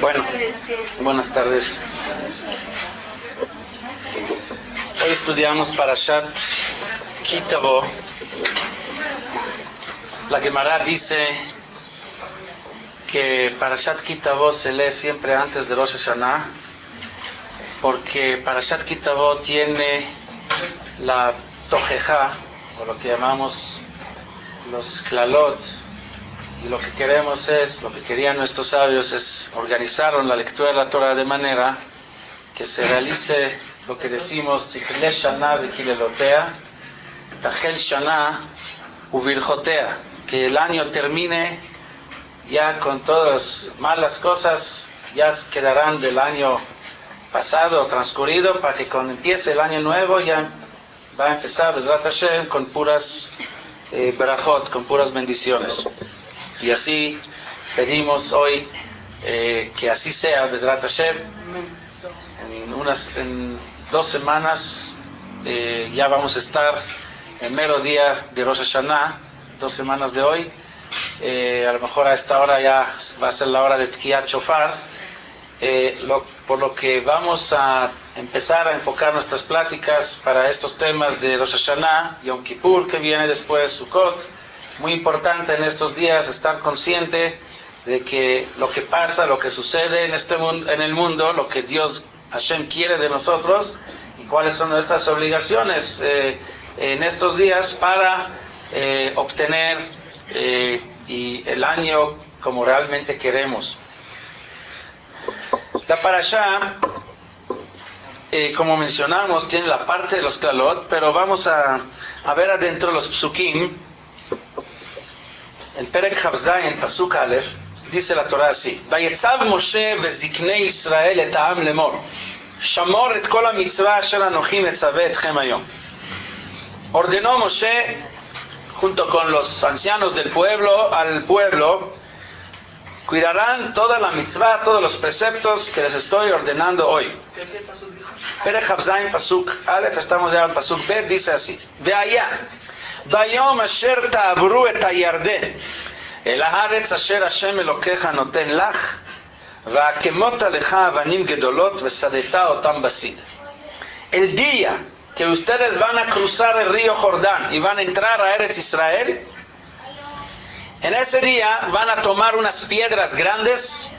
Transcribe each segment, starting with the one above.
Bueno, buenas tardes. Hoy estudiamos Parashat Ki Tavo. La Gemara dice que Parashat Ki Tavo se lee siempre antes de Rosh Hashanah, porque Parashat Ki Tavo tiene la Tojeja, o lo que llamamos los Klalot, y lo que queremos es, lo que querían nuestros sabios es organizaron la lectura de la Torah de manera que se realice lo que decimos Tichle Shana V'Kilelotea, Tachel Shana Uvirjotea, que el año termine ya con todas malas cosas, ya quedarán del año pasado o transcurrido, para que cuando empiece el año nuevo ya va a empezar Bezrat Hashem con puras brajot, con puras bendiciones. Y así pedimos hoy que así sea Bezrat Hashem. En 2 semanas ya vamos a estar el mero día de Rosh Hashanah, 2 semanas de hoy. A lo mejor a esta hora ya va a ser la hora de Tkiyat Shofar, por lo que vamos a empezar a enfocar nuestras pláticas para estos temas de Rosh Hashanah, Yom Kippur que viene después, Sukkot. Muy importante en estos días estar consciente de que lo que pasa, lo que sucede en este mundo, en el mundo, lo que Dios Hashem quiere de nosotros y cuáles son nuestras obligaciones en estos días para obtener y el año como realmente queremos. La parashá, como mencionamos, tiene la parte de los Klalot, pero vamos a ver adentro los psukim. En Perek Chavzai, en Pasuk Aleph, dice la Torah así: Vayetzav Moshe veziknei Israel et ha'am lemor, shamor et kol hamitzvah asher anochi metzaveh etchem hayom. Ordenó Moshe, junto con los ancianos del pueblo, al pueblo, cuidarán toda la mitzvah, todos los preceptos que les estoy ordenando hoy. Perek Chavzai, Pasuk Aleph, estamos ya en Pasuk Bet, dice así: Ve'aya ביום אשר תעברו את הירדן אל הארץ אשר השם אלוקיך נותן לך והקמות לך אבנים גדולות ושדדת אותם בסיד. El día que ustedes van a cruzar el río Jordán y van a entrar a Eretz Israel, en ese día van a tomar unas piedras grandes,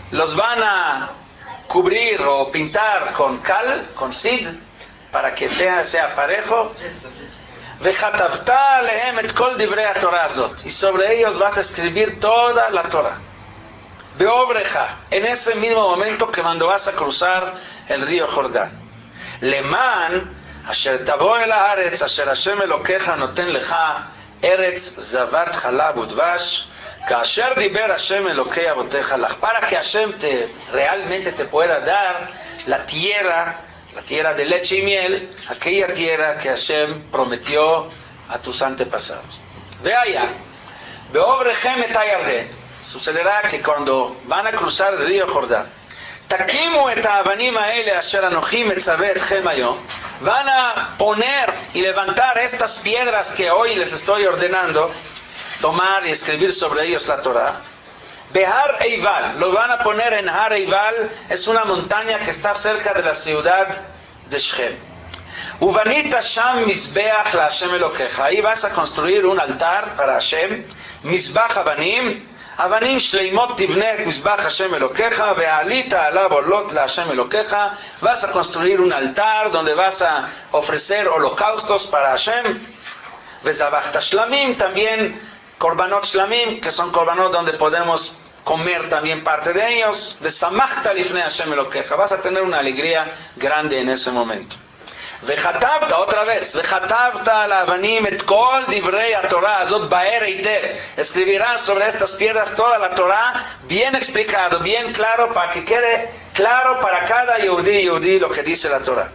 los van a cubrir o pintar con cal, con sid, para que sea parejo. Y sobre ellos vas a escribir toda la Torah. Beobreja, en ese mismo momento que cuando vas a cruzar el río Jordán. Leman, asher tavo el haaretz, asher Hashem elokecha noten lecha, eretz zavat chalab udvash, kasher diber Hashem elokei avotecha lach, para que Hashem realmente te pueda dar la tierra de leche y miel, aquella tierra que Hashem prometió a tus antepasados. Ve allá, beobrechem et hayarden, sucederá que cuando van a cruzar el río Jordán, takimu et ha'avanim ha'ele asher anochi metzaveh etchem hayom, van a poner y levantar estas piedras que hoy les estoy ordenando, tomar y escribir sobre ellos la Torah. Behar Eival, lo van a poner en Har Eival, es una montaña que está cerca de la ciudad de Shechem. Uvanita Sham Mizbeach la Hashem Elokecha, ahí vas a construir un altar para Hashem, Mizbach Avanim, Avanim Shleimot Tivne Mizbach Hashem Elokecha, Ve'alita Alav Olot la Hashem Elokecha, vas a construir un altar donde vas a ofrecer holocaustos para Hashem, Vezavachta Shlamim, también Korbanot Shlamim, que son korbanot donde podemos comer también parte de ellos. Vesamachta lifnei Hashem elokecha, vas a tener una alegría grande en ese momento. Vechatabta, otra vez, vechatabta la avanim et kol divrei haTorah azot ba'er eiter, escribirás sobre estas piedras toda la Torah, bien explicado, bien claro, para que quede claro para cada yehudí lo que dice la Torah.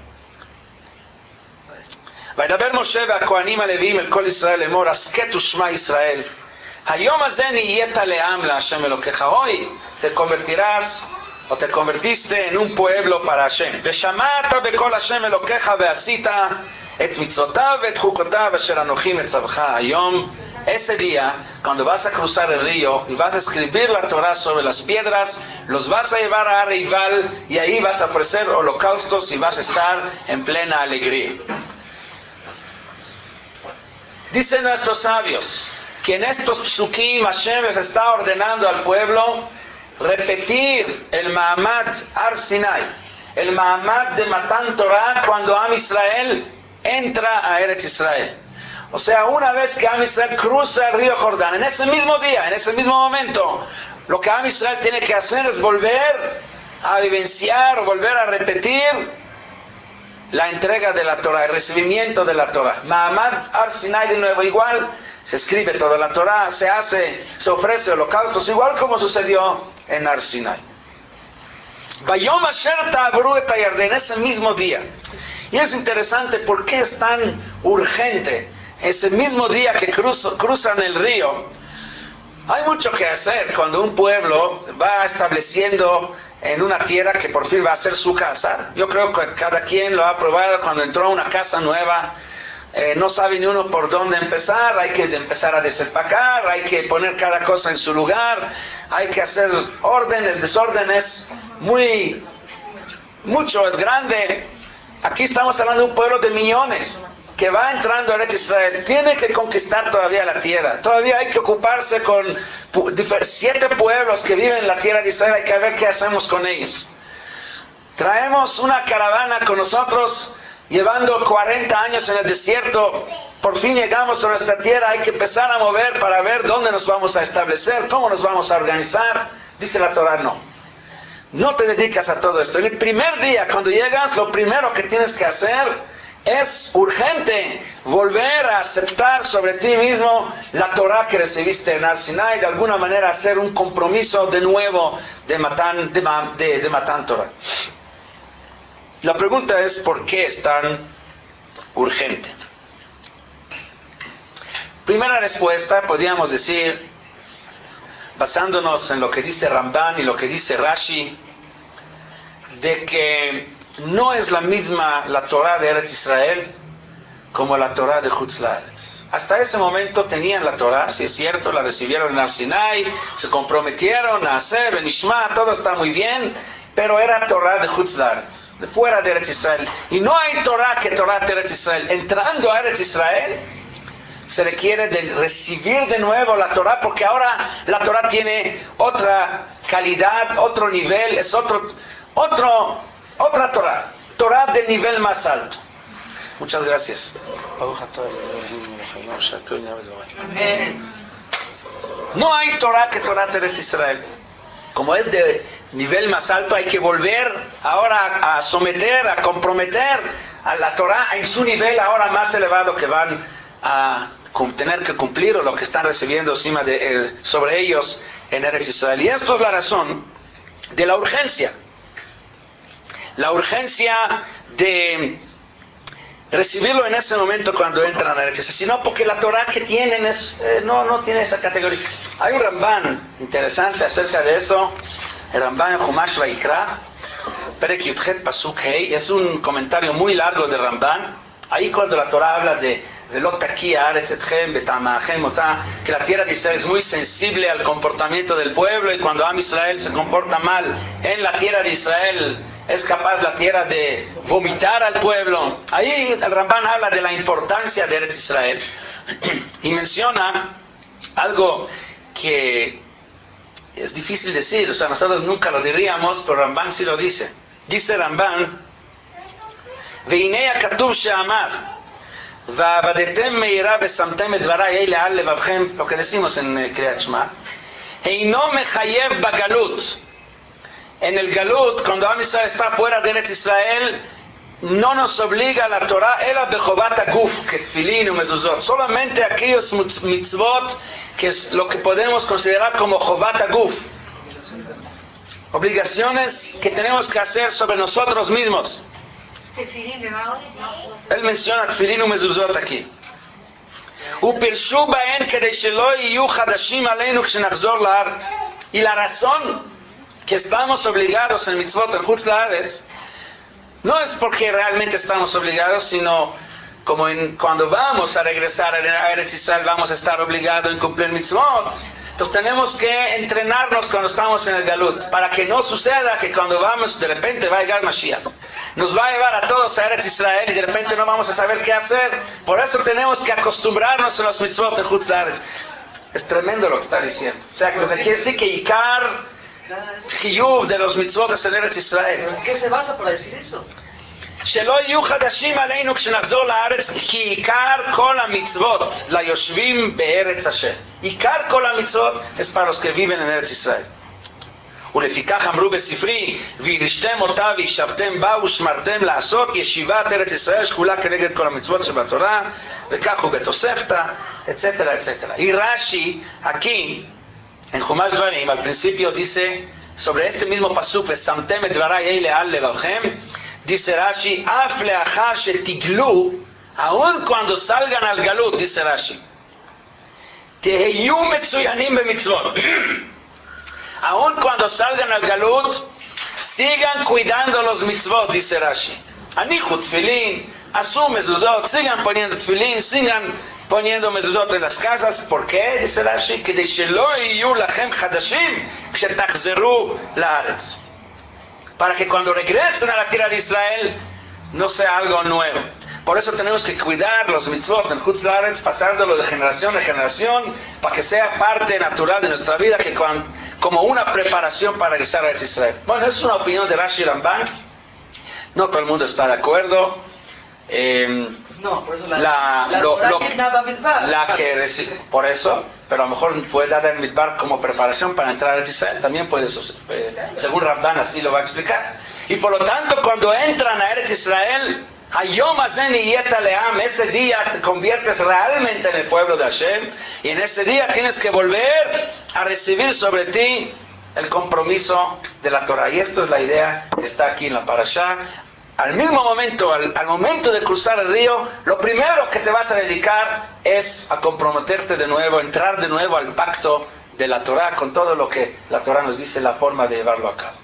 וידבר משה והכהנים הלוויים אל כל ישראל לאמור הסכת ושמע ישראל היום הזה נהיית לעם להשם אלוקיך. Hoy te convertirás o te convertiste en un pueblo para Hashem. ושמעת בקול השם אלוקיך ועשית את מצוותיו ואת חוקותיו אשר אנוכי מצווך היום ese día, cuando vas a cruzar el río y vas a escribir la Torah sobre las piedras, los vas a llevar a Arrival y ahí vas a ofrecer holocaustos y vas a estar en plena alegría. Dicen nuestros sabios que en estos psukim Hashem les está ordenando al pueblo repetir el Ma'amad Har Sinai, el Ma'amad de Matan Torah, cuando Am Israel entra a Eretz Israel. O sea, una vez que Am Israel cruza el río Jordán, en ese mismo día, en ese mismo momento, lo que Am Israel tiene que hacer es volver a vivenciar o volver a repetir la entrega de la Torah, el recibimiento de la Torah. Ma'amad Har Sinai, de nuevo, igual se escribe toda la Torah, se ofrece holocaustos, igual como sucedió en Har Sinai. Vayom Asher Ta'abru et Hayarden, ese mismo día. Y es interesante por qué es tan urgente. Ese mismo día que cruzan el río, hay mucho que hacer cuando un pueblo va estableciendo en una tierra que por fin va a ser su casa. Yo creo que cada quien lo ha probado cuando entró a una casa nueva. No sabe ni uno por dónde empezar, hay que empezar a desempacar, hay que poner cada cosa en su lugar, hay que hacer orden, el desorden es mucho, es grande. Aquí estamos hablando de un pueblo de millones que va entrando a Eretz Israel, tiene que conquistar todavía la tierra, todavía hay que ocuparse con 7 pueblos que viven en la tierra de Israel, hay que ver qué hacemos con ellos. Traemos una caravana con nosotros, llevando 40 años en el desierto, por fin llegamos a nuestra tierra, hay que empezar a mover para ver dónde nos vamos a establecer, cómo nos vamos a organizar. Dice la Torah, no te dedicas a todo esto. En el primer día, cuando llegas, lo primero que tienes que hacer es urgente volver a aceptar sobre ti mismo la Torah que recibiste en Har Sinai, de alguna manera hacer un compromiso de nuevo de Matan Torah. La pregunta es, ¿por qué es tan urgente? Primera respuesta, podríamos decir, basándonos en lo que dice Ramban y lo que dice Rashi, de que no es la misma la Torah de Eretz Israel como la Torah de Chutz La'aretz. Hasta ese momento tenían la Torah, si es cierto, la recibieron en Har Sinai, se comprometieron a hacer, Benishma, todo está muy bien, pero era Torah de Chutz La'aretz, de fuera de Eretz Israel. Y no hay Torah que Torah de Eretz Israel. Entrando a Eretz Israel, se requiere de recibir de nuevo la Torah, porque ahora la Torah tiene otra calidad, otro nivel, es otra Torah, Torah de nivel más alto. Muchas gracias. No hay Torah que Torah de Eretz Israel. Como es de nivel más alto, hay que volver ahora a someter, a comprometer a la Torah en su nivel ahora más elevado que van a tener que cumplir, o lo que están recibiendo sobre ellos en Eretz Israel. Y esto es la razón de la urgencia. La urgencia de recibirlo en ese momento cuando entran a Eretz Israel, sino porque la Torah que tienen no tiene esa categoría. Hay un Ramban interesante acerca de eso, el Ramban en Humash Vaikra, Perek Yudchet Pasuk Hei, es un comentario muy largo de Ramban. Ahí cuando la Torah habla de Velot Takia Aretz Etchem Betamachem Otah, que la tierra de Israel es muy sensible al comportamiento del pueblo, y cuando Am Israel se comporta mal en la tierra de Israel, es capaz la tierra de vomitar al pueblo. Ahí el Ramban habla de la importancia de Eretz Israel y menciona algo que es difícil decir, o sea, nosotros nunca lo diríamos, pero Ramban sí lo dice. Dice Ramban, והנה הכתוב שאמר, ועבדתם מהירה ושמתם את דבריי אלה על לבבכם, lo que decimos en קריאת שמע, אינו מחייב בגלות. En el Galut, cuando Am Israel está fuera de Eretz Israel, no nos obliga la Torah, ela bechovat aguf, que tefilín y mezuzot. Solamente aquellos mitzvot, que es lo que podemos considerar como chovat aguf. Obligaciones que tenemos que hacer sobre nosotros mismos. Él menciona tefilín y mezuzot aquí. ופרשו בהן כדי שלא יהיו חדשים עלינו כשנחזור לארץ. Y la razón que estamos obligados en mitzvot en Chutz La'aretz no es porque realmente estamos obligados, sino cuando vamos a regresar a Eretz Israel, vamos a estar obligados a cumplir mitzvot. Entonces tenemos que entrenarnos cuando estamos en el Galut, para que no suceda que cuando vamos, de repente va a llegar Mashiach. Nos va a llevar a todos a Eretz Israel y de repente no vamos a saber qué hacer. Por eso tenemos que acostumbrarnos a los mitzvot de Chutz La'aretz. Es tremendo lo que está diciendo. O sea, que lo que quiere decir que Ikar Chiyuv de los mitzvot es en Eretz Israel. ¿En qué se basa para decir eso? שלא יהיו חדשים עלינו כשנחזור לארץ, כי עיקר כל המצוות ליושבים בארץ השם. עיקר כל המצוות es para los que viven en ארץ ישראל. ולפיכך אמרו בספרי, וירשתם אותה וישבתם בה ושמרתם לעשות ישיבת ארץ ישראל שקולה כנגד כל המצוות שבתורה, וכך הוא בתוספתא, etcétera, etcétera. Y Rashi aquí, en Chumash Dvarim, al principio dice, sobre este mismo pasuk, ושמתם את דברי אלה על לבבכם, dice Rashi, af leachar shetiglu, aun cuando salgan al galut, dice Rashi, teheyu metzuyanim bemitzvot. Aun cuando salgan al galut, sigan cuidando los mitzvot, dice Rashi. Anichu tefilin, asu mezuzot, sigan poniendo tefilin, sigan poniendo mezuzot en las casas. ¿Por qué? Dice Rashi, כדי שלא יהיו לכם חדשים כשתחזרו לארץ. Para que cuando regresen a la tierra de Israel no sea algo nuevo. Por eso tenemos que cuidar los mitzvot en Chutz La'aretz, pasándolo de generación en generación, para que sea parte natural de nuestra vida, que como una preparación para regresar a Israel. Bueno, esa es una opinión de Rashi Ramban. No todo el mundo está de acuerdo. No, por eso por eso, pero a lo mejor fue dada en Midbar como preparación para entrar a Israel. También puede suceder. Según Ramban así lo va a explicar. Y por lo tanto, cuando entran a Eretz Israel, Hayom Hazen Yeta Leam, ese día te conviertes realmente en el pueblo de Hashem, y en ese día tienes que volver a recibir sobre ti el compromiso de la Torah. Y esto es la idea que está aquí en la Parashá. Al mismo momento, al momento de cruzar el río, lo primero que te vas a dedicar es a comprometerte de nuevo, entrar de nuevo al pacto de la Torah, con todo lo que la Torah nos dice, la forma de llevarlo a cabo.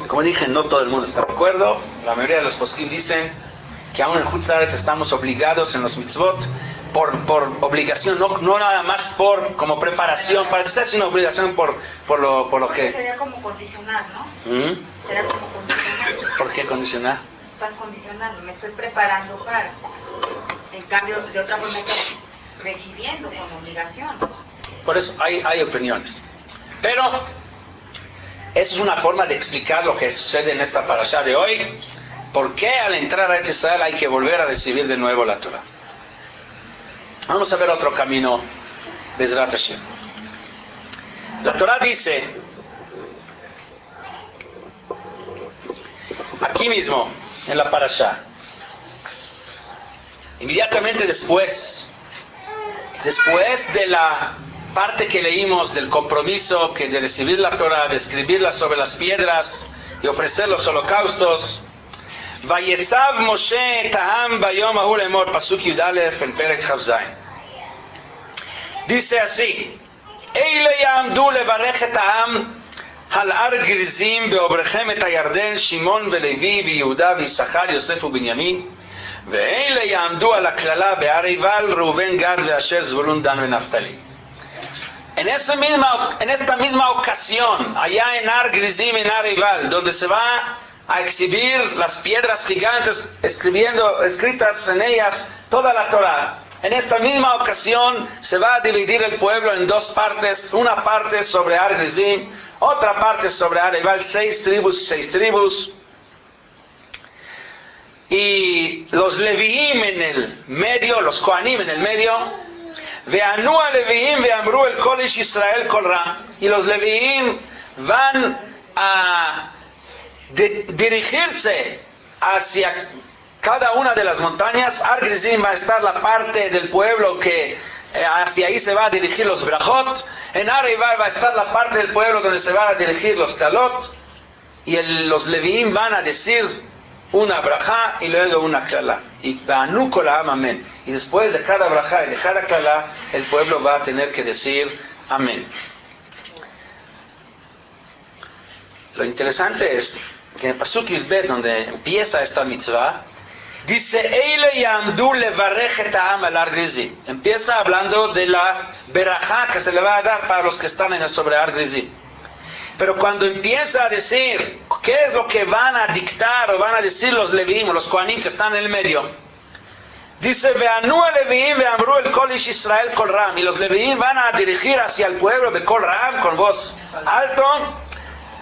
Como dije, no todo el mundo está de acuerdo. La mayoría de los poskim dicen que aún en Chutz La'aretz estamos obligados en los mitzvot por obligación, no nada más como preparación para estar, sino obligación por lo que... Sería como condicionar, ¿no? Sería como condicionar. ¿Por qué condicionar? Estás condicionando, me estoy preparando para. En cambio, de otra forma estás recibiendo como obligación. Por eso hay opiniones. Pero eso es una forma de explicar lo que sucede en esta parashá de hoy. ¿Por qué al entrar a Eretz Israel hay que volver a recibir de nuevo la Torah? Vamos a ver otro camino, Bezrat Hashem. La Torah dice, aquí mismo, en la parashá, inmediatamente después de la parte que leímos del compromiso que de recibir la Torah, de escribirla sobre las piedras y ofrecer los holocaustos, Vayetzav Moshe et העם ביום ההוא לאמור, פסוק י"א en פרק כ"ז. Dice así, אלה יעמדו לברך את העם על הר גריזים בעוברכם את הירדן, שמעון ולוי ויהודה ויששכר יוסף ובנימין, ואלה יעמדו על הקללה בהר עיבל, ראובן גד ואשר זבולון דן ונפתלי. En esta misma ocasión, allá en Har Grizim, en Har Ival, donde se va a exhibir las piedras gigantes, escritas en ellas toda la Torah. En esta misma ocasión se va a dividir el pueblo en dos partes, una parte sobre Har Grizim, otra parte sobre Har Ival, 6 tribus. Y los Leviim en el medio, los Kohanim en el medio, Ve'anu a Leviim ve'amru el kol ish Israel kol ra. Y los Leviim van a dirigirse hacia cada una de las montañas. Har Grizim va a estar la parte del pueblo que hacia ahí se va a dirigir los brajot. En Har Ival va a estar la parte del pueblo donde se van a dirigir los talot. Y los Leviim van a decir una brajá y luego una klala. Y Ba'anu kol ha'am amén. Y después de cada brajá y de cada klala, el pueblo va a tener que decir amén. Lo interesante es que en el Pasuk Yudbet, donde empieza esta mitzvah, dice, Eile yamdu levarech et ha'am al Har Gerizim. Empieza hablando de la berajá que se le va a dar para los que están en el sobre Har Gerizim. Pero cuando empieza a decir qué es lo que van a dictar o van a decir los Leviim o los Kohanim que están en el medio, dice, Ve'anu Leviim ve'amru el kol ish Israel kol ram. Y los Leviim van a dirigir hacia el pueblo de kol ram con voz alto.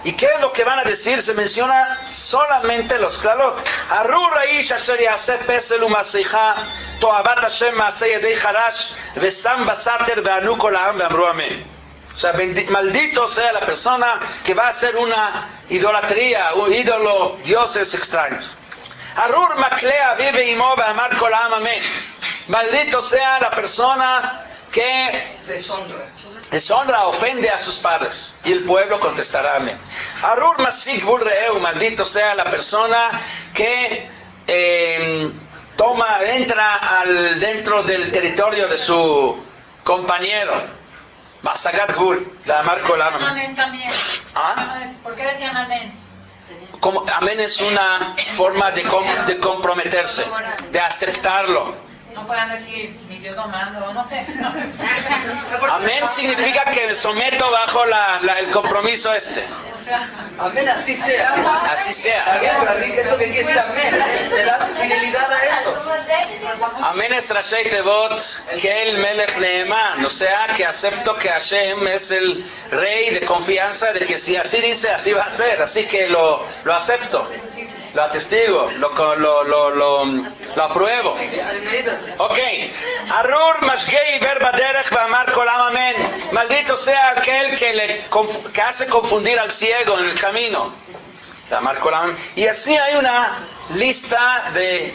¿Y qué es lo que van a decir? Se menciona solamente los klalot. Arur ha'ish asher ya'aseh pesel u'maseicha to'avat Hashem ma'aseh yedei charash ve'sam basater ve'anu kol ha'am ve'amru amen. O sea, maldito sea la persona que va a hacer una idolatría, un ídolo, dioses extraños. Arur maklea vive imo ve'amar kol ha'am amen. Maldito sea la persona que deshonra, ofende a sus padres. Y el pueblo contestará amén. Arur masig bul re'eu, maldito sea la persona que entra dentro del territorio de su compañero. Masagat gul, la marco la amén. Amén también. ¿Ah? ¿Por qué decían amén? Como, amén es una forma de comprometerse, de aceptarlo. No puedan decir, mi Dios lo mando, no sé. No. Amén significa que me someto bajo el compromiso este. Amén, así sea. Así sea. Amén, pero así que es lo que quiere decir amén. Le das fidelidad a eso. Amén es Rashei Tevot, que el Melech Neeman, o sea, que acepto que Hashem es el rey de confianza, de que si así dice, así va a ser, así que lo acepto, lo atestigo, lo apruebo. Ok. Arur Mashgei Verba Derech Vamar Kolam Amén. Maldito sea aquel que hace confundir al ciego en el camino. Y así hay una lista de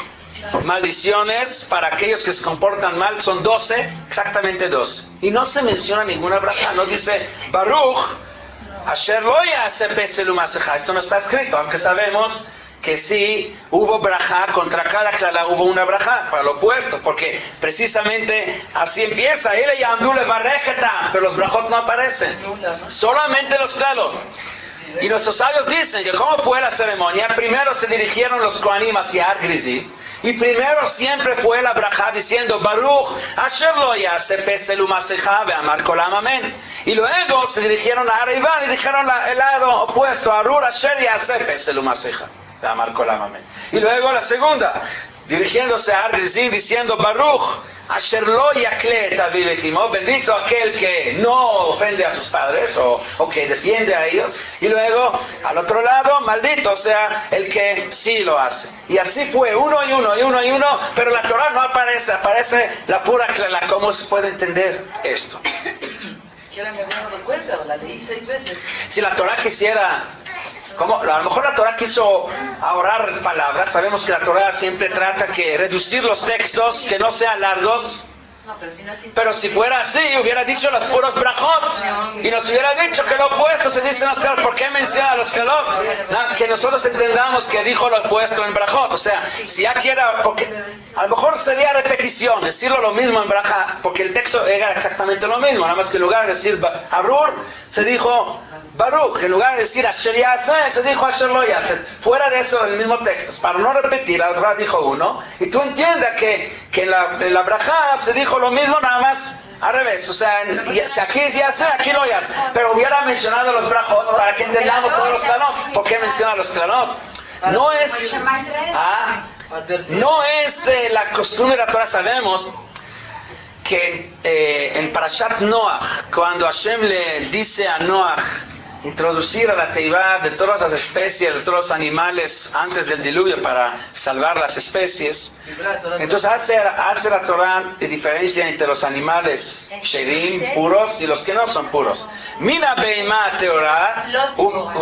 maldiciones para aquellos que se comportan mal. Son 12, exactamente 12. Y no se menciona ninguna braja. No dice Baruch Asher lo ya'aseh pesel u'masecha. Esto no está escrito, aunque sabemos que sí hubo brajá, contra cada clara hubo una brajá, para lo opuesto, porque precisamente así empieza, Ele yamdu levarech et ha'am, pero los brajot no aparecen, solamente los claros. Y nuestros sabios dicen que cómo fue la ceremonia. Primero se dirigieron los Kohanim hacia Har Gerizim, y primero siempre fue la brajá diciendo Baruch Asher lo ya'aseh pesel u'masecha ve'amar kol ha'am amén. Y luego se dirigieron a Har Eivan y dijeron el lado opuesto, Arur Asher ya'aseh pesel u'masecha. Y luego la segunda, dirigiéndose a Har Gerizim diciendo Baruch Asher lo yakle et aviv et imo, bendito aquel que no ofende a sus padres o que defiende a ellos. Y luego al otro lado, maldito sea el que sí lo hace. Y así fue, uno y uno, pero la Torah no aparece la pura clara. ¿Cómo se puede entender esto? Siquiera me había dado cuenta, la leí 6 veces. Si la Torah quisiera, a lo mejor la Torah quiso ahorrar palabras. Sabemos que la Torah siempre trata que reducir los textos, que no sean largos. No, pero si fuera así, hubiera dicho los puros brajot y nos hubiera dicho que lo opuesto se dice en los clalot. ¿Por qué menciona los clalot? Que nosotros entendamos que dijo lo opuesto en brajot. O sea, si ya quiera, porque a lo mejor sería repetición, decirlo lo mismo en braja, porque el texto era exactamente lo mismo, nada más que en lugar de decir Arur, se dijo Baruch, en lugar de decir Asher ya'aseh, se dijo Asher lo ya'aseh. Fuera de eso, en el mismo texto, para no repetir, la otra dijo uno, y tú entiendas que en la brajá se dijo lo mismo, nada más al revés. O sea, si aquí es ya'aseh, aquí lo ya'aseh. Pero hubiera mencionado los brajot para que entendamos todos los clanot. ¿Por qué menciona los clanot? No es la costumbre de la Torah. Sabemos que en Parashat Noach, cuando Hashem le dice a Noach introducir a la teivá de todas las especies, de todos los animales antes del diluvio para salvar las especies, entonces hace la Torah de diferencia entre los animales shedim, puros, y los que no son puros. Mina beima teorá,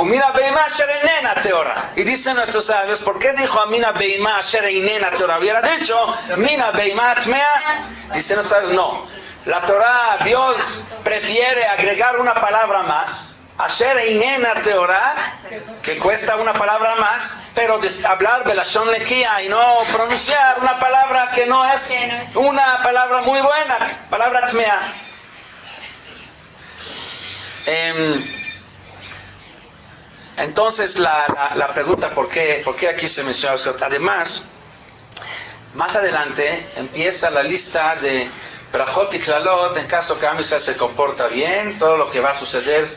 mina beima sherenena teorá. Y dicen nuestros sabios, ¿por qué dijo a mina beima sherenena teorá? Hubiera dicho mina beima tmea. Dicen nuestros sabios, no. La Torah, Dios prefiere agregar una palabra más, Asher Einena Teorá, que cuesta una palabra más, pero hablar Belashon Lekia y no pronunciar una palabra que no es una palabra muy buena, palabra Tmea. Entonces la pregunta, ¿por qué aquí se menciona? Además, más adelante empieza la lista de Brajot y Klalot en caso que Am Israel se comporta bien, todo lo que va a suceder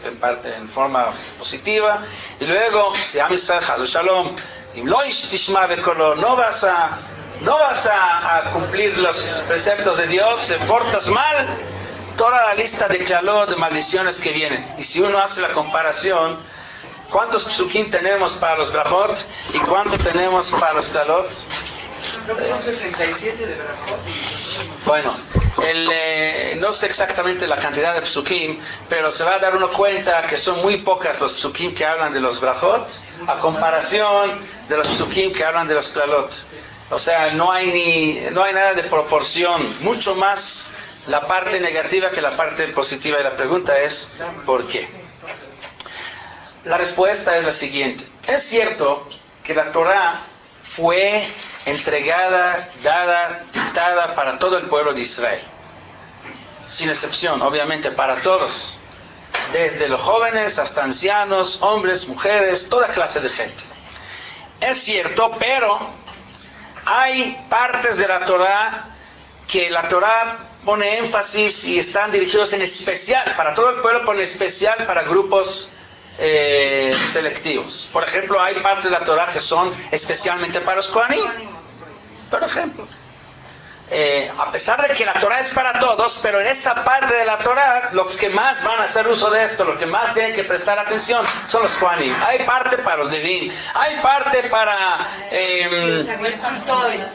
en forma positiva. Y luego, si Am Israel, Chas Shalom, no vas a cumplir los preceptos de Dios, te portas mal, toda la lista de Klalot, de maldiciones que vienen. Y si uno hace la comparación, ¿cuántos psukim tenemos para los Brajot y cuánto tenemos para los Klalot? Creo que son 67 de Brajot. Bueno, no sé exactamente la cantidad de psukim, pero se va a dar uno cuenta que son muy pocas los psukim que hablan de los Brajot a comparación de los psukim que hablan de los Klalot. O sea, no hay nada de proporción, mucho más la parte negativa que la parte positiva. Y la pregunta es, ¿por qué? La respuesta es la siguiente. Es cierto que la Torá fue entregada, dada, dictada para todo el pueblo de Israel, sin excepción, obviamente para todos, desde los jóvenes hasta ancianos, hombres, mujeres, toda clase de gente. Es cierto, pero hay partes de la Torá que la Torá pone énfasis y están dirigidos en especial para todo el pueblo, pero en especial para grupos selectivos. Por ejemplo, hay partes de la Torá que son especialmente para los Kohanim. Por ejemplo, a pesar de que la Torá es para todos, pero en esa parte de la Torá, los que más van a hacer uso de esto, los que más tienen que prestar atención, son los Kohanim. Hay parte para los Levim, hay parte para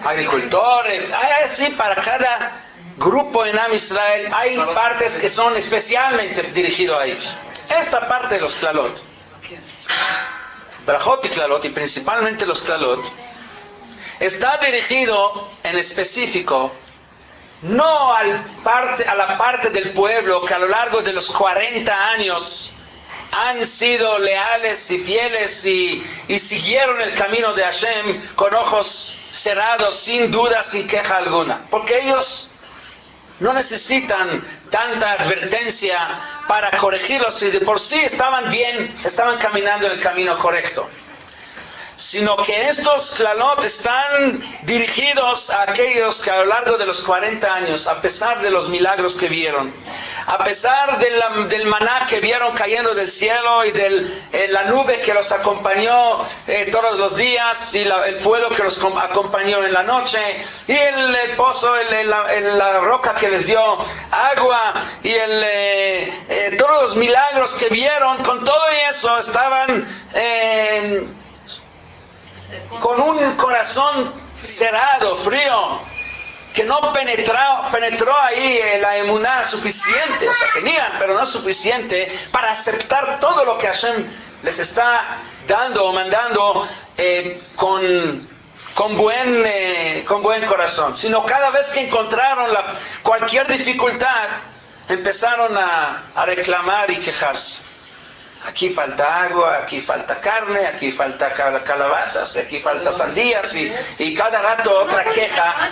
agricultores, hay así para cada grupo en Am Israel, hay partes que son especialmente dirigidas a ellos. Esta parte de los Klalot, Brajot y Klalot, y principalmente los Klalot, está dirigido en específico no a la parte del pueblo que a lo largo de los 40 años han sido leales y fieles y siguieron el camino de Hashem con ojos cerrados, sin duda, sin queja alguna, porque ellos no necesitan tanta advertencia para corregirlos, y de por sí estaban bien, estaban caminando en el camino correcto. Sino que estos Klalot están dirigidos a aquellos que a lo largo de los 40 años, a pesar de los milagros que vieron, a pesar del maná que vieron cayendo del cielo y de la nube que los acompañó todos los días, y el fuego que los acompañó en la noche, y el pozo, la roca que les dio agua, y todos los milagros que vieron, con todo eso estaban con un corazón cerrado, frío, que no penetró ahí la emuná suficiente. O sea, tenían, pero no suficiente para aceptar todo lo que Hashem les está dando o mandando con buen corazón. Sino cada vez que encontraron cualquier dificultad, empezaron a reclamar y quejarse. Aquí falta agua, aquí falta carne, aquí falta calabazas, aquí falta sandías, y cada rato otra queja,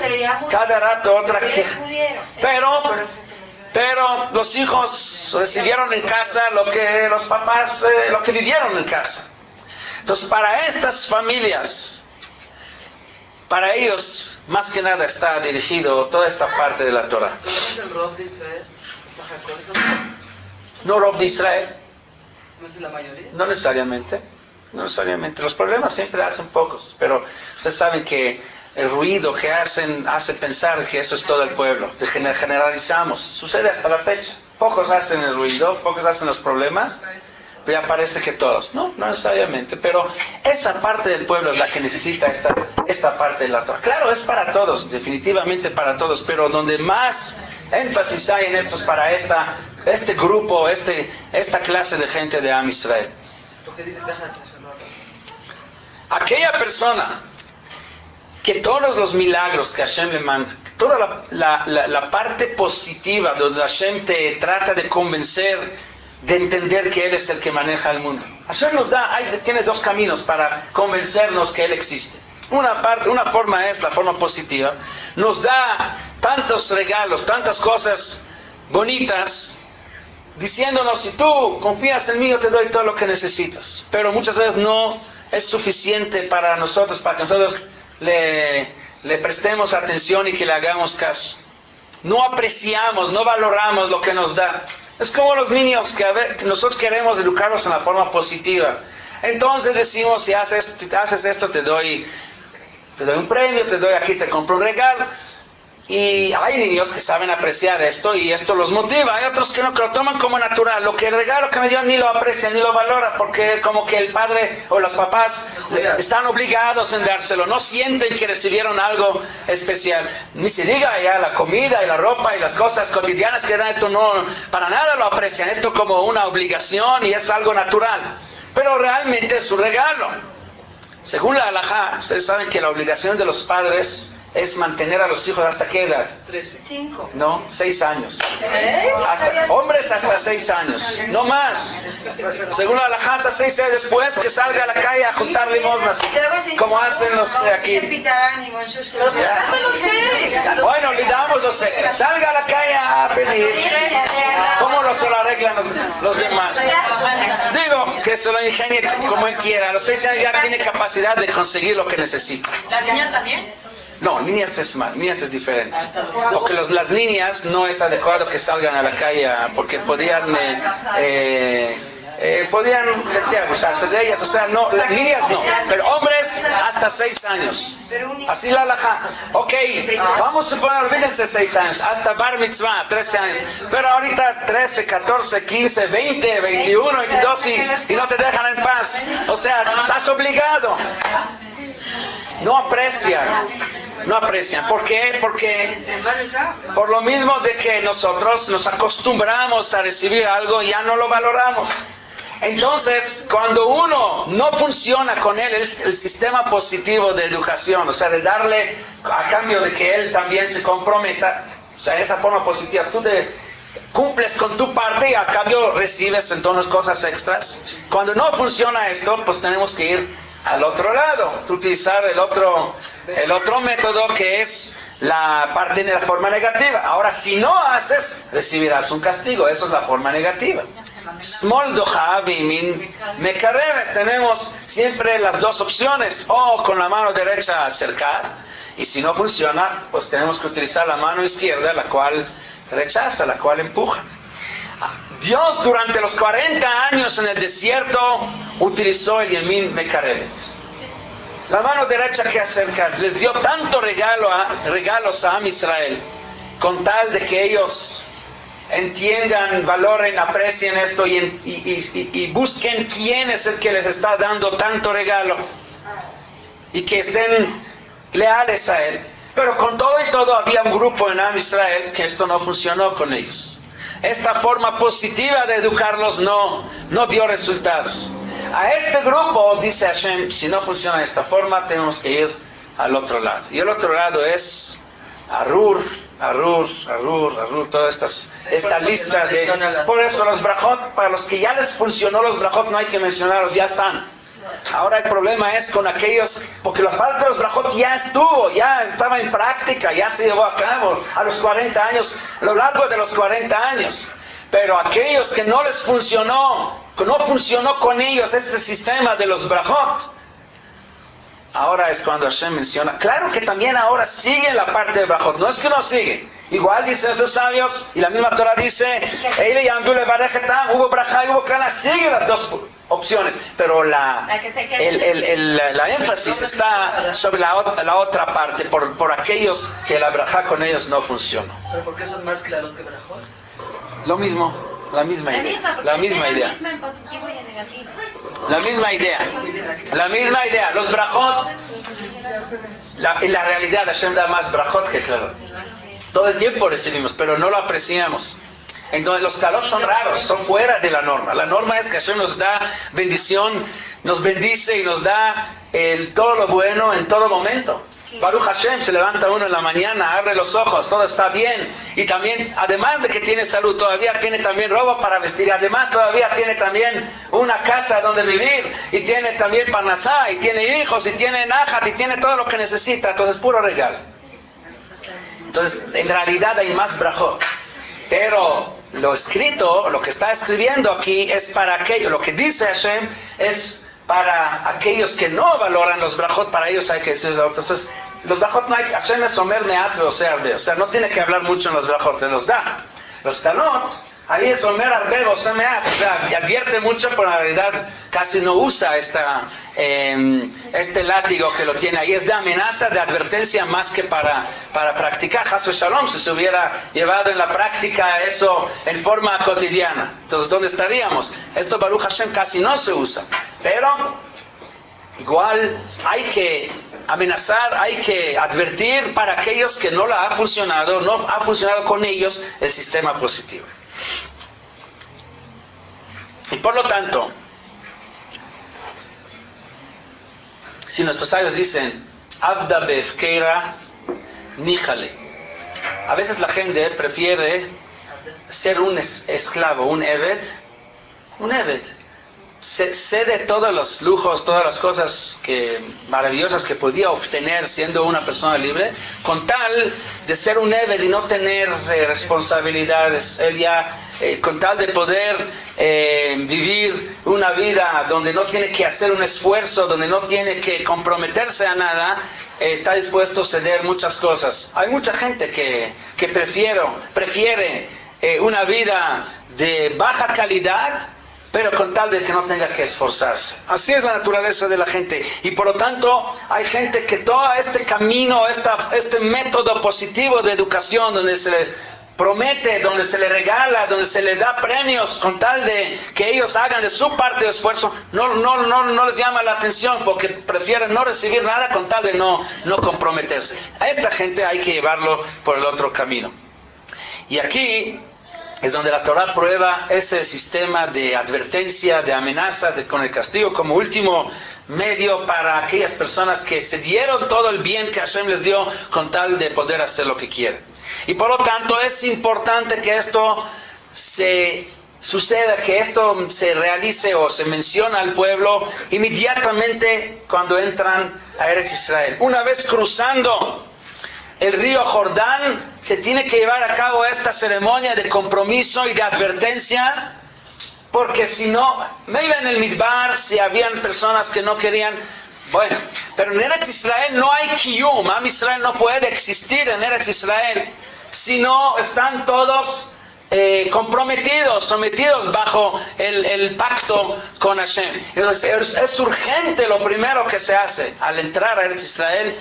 Pero los hijos recibieron en casa lo que los papás, lo que vivieron en casa. Entonces, para estas familias, para ellos, más que nada está dirigido toda esta parte de la Torah. ¿Conoces el Rob de Israel? No Rob de Israel. ¿No es la mayoría? No necesariamente. Los problemas siempre hacen pocos, pero ustedes saben que el ruido que hacen hace pensar que eso es todo el pueblo. Generalizamos. Sucede hasta la fecha. Pocos hacen el ruido, pocos hacen los problemas, pero ya parece que todos. No necesariamente, pero esa parte del pueblo es la que necesita esta parte de la Torah. Claro, es para todos, definitivamente para todos, pero donde más énfasis hay en esto es para este grupo, esta clase de gente de Am Israel. Aquella persona que todos los milagros que Hashem le manda, toda la parte positiva donde Hashem te trata de convencer, de entender que Él es el que maneja el mundo. Hashem tiene dos caminos para convencernos que Él existe. Una forma es la forma positiva. Nos da tantos regalos, tantas cosas bonitas, diciéndonos, si tú confías en mí, yo te doy todo lo que necesitas. Pero muchas veces no es suficiente para nosotros, para que nosotros le prestemos atención y que le hagamos caso. No apreciamos, no valoramos lo que nos da. Es como los niños que nosotros queremos educarlos en la forma positiva. Entonces decimos, si haces esto, te doy un premio, te compro un regalo. Y hay niños que saben apreciar esto y esto los motiva. Hay otros que no, que lo toman como natural. El regalo que me dio ni lo aprecian, ni lo valora, porque como que el padre o los papás están obligados en dárselo. No sienten que recibieron algo especial. Ni se diga ya la comida y la ropa y las cosas cotidianas que dan, esto no, para nada lo aprecian. Esto como una obligación y es algo natural. Pero realmente es un regalo. Según la halajá, ustedes saben que la obligación de los padres es mantener a los hijos ¿hasta qué edad? 5. No, 6 años. Hombres hasta 6 años, no más. Según la halajá, hasta 6 años después que salga a la calle a juntar limosnas, como hacen los aquí. Bueno, le damos los salga a la calle a pedir. ¿Cómo lo arreglan los demás? Digo, que se lo ingenie como él quiera. A los 6 años ya tiene capacidad de conseguir lo que necesita. ¿Las niñas también? No, niñas es diferente. Porque las niñas no es adecuado que salgan a la calle porque podían abusarse de ellas. O sea, no, las niñas no. Pero hombres hasta 6 años. Así la halajá. Ok, vamos a suponer, olvídense 6 años. Hasta bar mitzvah, 13 años. Pero ahorita 13, 14, 15, 20, 21, 22 y no te dejan en paz. O sea, estás obligado. No aprecian. ¿Por qué? Porque por lo mismo de que nosotros nos acostumbramos a recibir algo, ya no lo valoramos. Entonces, cuando uno no funciona con él, el sistema positivo de educación, o sea, de darle a cambio de que él también se comprometa, o sea, esa forma positiva, tú cumples con tu parte y a cambio recibes entonces cosas extras. Cuando no funciona esto, pues tenemos que ir al otro lado, utilizar el otro método que es la parte de la forma negativa. Ahora, si no haces, recibirás un castigo. Eso es la forma negativa. Small doha bimin mekareve. Tenemos siempre las dos opciones, o con la mano derecha acercar, y si no funciona, pues tenemos que utilizar la mano izquierda, la cual rechaza, la cual empuja. Dios durante los 40 años en el desierto utilizó el Yemin Mekarevet, la mano derecha que acerca. Les dio tanto regalos a Am Israel, con tal de que ellos entiendan, valoren, aprecien esto y busquen quién es el que les está dando tanto regalo y que estén leales a él. Pero con todo y todo había un grupo en Am Israel que esto no funcionó con ellos. Esta forma positiva de educarlos no dio resultados. A este grupo, dice Hashem, si no funciona de esta forma, tenemos que ir al otro lado. Y el otro lado es Arur, toda esta lista de... Por eso los brajot, para los que ya les funcionó los brajot, no hay que mencionarlos, ya están. Ahora el problema es con aquellos, porque la falta de los brajot ya estuvo, ya estaba en práctica, ya se llevó a cabo a los 40 años, a lo largo de los 40 años. Pero aquellos que no les funcionó, que no funcionó con ellos ese sistema de los brajot, ahora es cuando Hashem menciona. Claro que también ahora sigue la parte de brajot, no es que no sigue. Igual dicen esos sabios, y la misma Torah dice, hubo brajá y hubo klana, sigue las dos opciones, pero la énfasis está sobre la otra parte, por aquellos que la brajá con ellos no funcionó. ¿Pero por qué son más claros que brajot? Lo mismo, la misma idea. La misma idea. En positivo y en negativo. La misma idea. Los brajot, en la realidad Hashem da más brajot que claro. Todo el tiempo recibimos, pero no lo apreciamos. Entonces los kalot son raros, son fuera de la norma. La norma es que Hashem nos da bendición, nos bendice y nos da todo lo bueno en todo momento. Baruch Hashem, se levanta uno en la mañana, abre los ojos, todo está bien. Y también, además de que tiene salud, todavía tiene también ropa para vestir. Además todavía tiene también una casa donde vivir. Y tiene también parnasá, y tiene hijos, y tiene najat, y tiene todo lo que necesita. Entonces puro regalo. Entonces en realidad hay más brajot. Pero lo escrito, lo que está escribiendo aquí es para aquello, lo que dice Hashem es para aquellos que no valoran los brajot, para ellos hay que decirlo. Entonces, los brajot no hay, Hashem es Omer Meat Veoser, o sea, no tiene que hablar mucho en los brajot, te los da. Los tanot, ahí es Omer Arbe Veoser Meat, o sea, y advierte mucho, pero en realidad casi no usa este látigo que lo tiene ahí, es de amenaza, de advertencia, más que para practicar. Hasu Shalom, si se hubiera llevado en la práctica eso en forma cotidiana, entonces ¿dónde estaríamos? Esto Baruch Hashem casi no se usa, pero igual hay que amenazar, hay que advertir para aquellos que no ha funcionado con ellos el sistema positivo. Y por lo tanto, si nuestros sabios dicen, Avda befkeira níjale, a veces la gente prefiere ser un esclavo, un eved, cede todos los lujos, todas las cosas maravillosas que podía obtener siendo una persona libre, con tal de ser un eved y no tener responsabilidades. Él ya, con tal de poder vivir una vida donde no tiene que hacer un esfuerzo, donde no tiene que comprometerse a nada, está dispuesto a ceder muchas cosas. Hay mucha gente que prefiere una vida de baja calidad, pero con tal de que no tenga que esforzarse. Así es la naturaleza de la gente. Y por lo tanto, hay gente que todo este camino, este método positivo de educación, donde se le promete, donde se le regala, donde se le da premios, con tal de que ellos hagan de su parte de esfuerzo, no les llama la atención, porque prefieren no recibir nada con tal de no comprometerse. A esta gente hay que llevarlo por el otro camino. Y aquí es donde la Torah prueba ese sistema de advertencia, de amenaza, con el castigo como último medio para aquellas personas que se dieron todo el bien que Hashem les dio con tal de poder hacer lo que quieren. Y por lo tanto es importante que esto se suceda, que esto se realice o se menciona al pueblo inmediatamente cuando entran a Eretz Israel. Una vez cruzando el río Jordán, se tiene que llevar a cabo esta ceremonia de compromiso y de advertencia, porque si no, maybe en el Midbar, si habían personas que no querían, bueno, pero en Eretz Israel no hay Kiyum, Am Israel no puede existir en Eretz Israel, si no están todos comprometidos, sometidos bajo el pacto con Hashem. Entonces es urgente lo primero que se hace al entrar a Eretz Israel.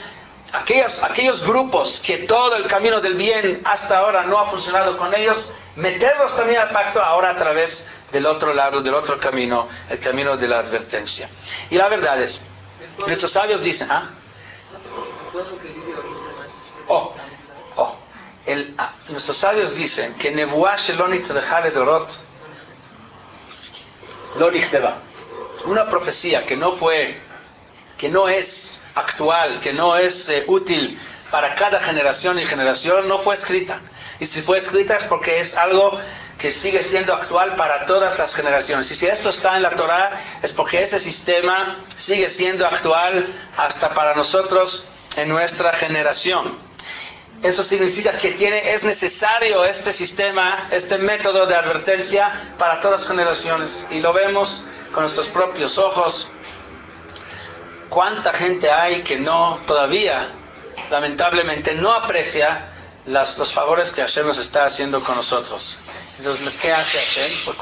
Aquellos grupos que todo el camino del bien hasta ahora no ha funcionado con ellos, meterlos también al pacto ahora a través del otro lado, del otro camino, el camino de la advertencia. Y la verdad es, nuestros sabios dicen, nuestros sabios dicen que Nevuah shelo nitzrecha ledorot lo nichteva, una profecía que no es actual, que no es útil para cada generación y generación, no fue escrita. Y si fue escrita es porque es algo que sigue siendo actual para todas las generaciones. Y si esto está en la Torah es porque ese sistema sigue siendo actual hasta para nosotros en nuestra generación. Eso significa que es necesario este sistema, este método de advertencia para todas las generaciones. Y lo vemos con nuestros propios ojos. ¿Cuánta gente hay que todavía, lamentablemente, no aprecia los favores que Hashem nos está haciendo con nosotros? Entonces, ¿qué hace Hashem? Pues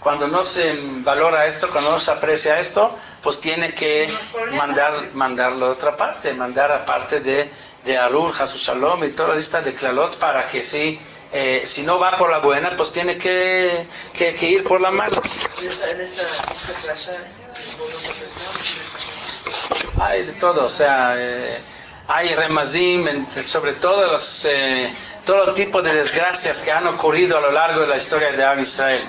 cuando no se valora esto, cuando no se aprecia esto, pues tiene que mandarlo a otra parte, mandar aparte de Arur, Hasu Shalom y toda la lista de Klalot, para que si no va por la buena, pues tiene que ir por la mala. Hay de todo, o sea, hay remazim sobre todo todo tipo de desgracias que han ocurrido a lo largo de la historia de Am Israel.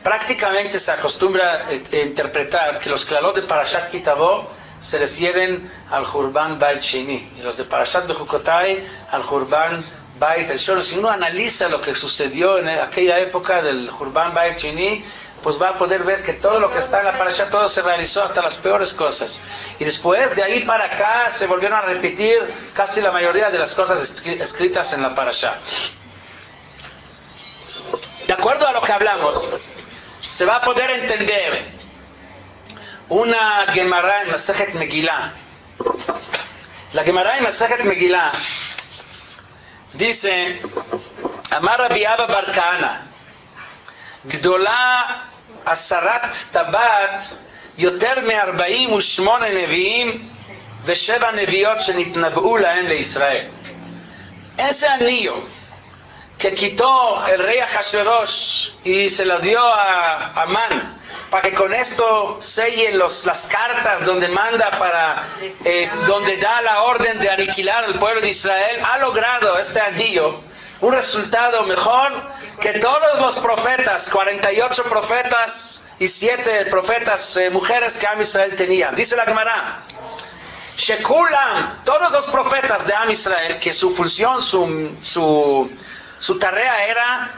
Prácticamente se acostumbra a interpretar que los Klalot de Parashat Ki Tavo se refieren al Hurban Bait Sheni, y los de Parashat Bechukotai al Hurban Bait El Shor. Si uno analiza lo que sucedió en aquella época del Hurban Bait Sheni, pues va a poder ver que todo lo que está en la parasha, todo se realizó, hasta las peores cosas. Y después, de ahí para acá, se volvieron a repetir casi la mayoría de las cosas escritas en la parasha. de acuerdo a lo que hablamos, se va a poder entender una Gemara en Masejet Megillah. La Gemara en Masejet Megillah dice: Amar Rabbi Abba bar Kahana, Gdola Asarat Tabat Yoter מ-48 נביאים ו7 נביאות שנתנבאו להם לישראל. Ese anillo que quitó el rey Ahasverosh y se lo dio a Amán para que con esto selle las cartas donde manda donde da la orden de aniquilar al pueblo de Israel, ha logrado este anillo un resultado mejor que todos los profetas, 48 profetas y 7 profetas mujeres que Am Israel tenía. Dice la Gemara: Shekulam, todos los profetas de Am Israel, que su función, su tarea era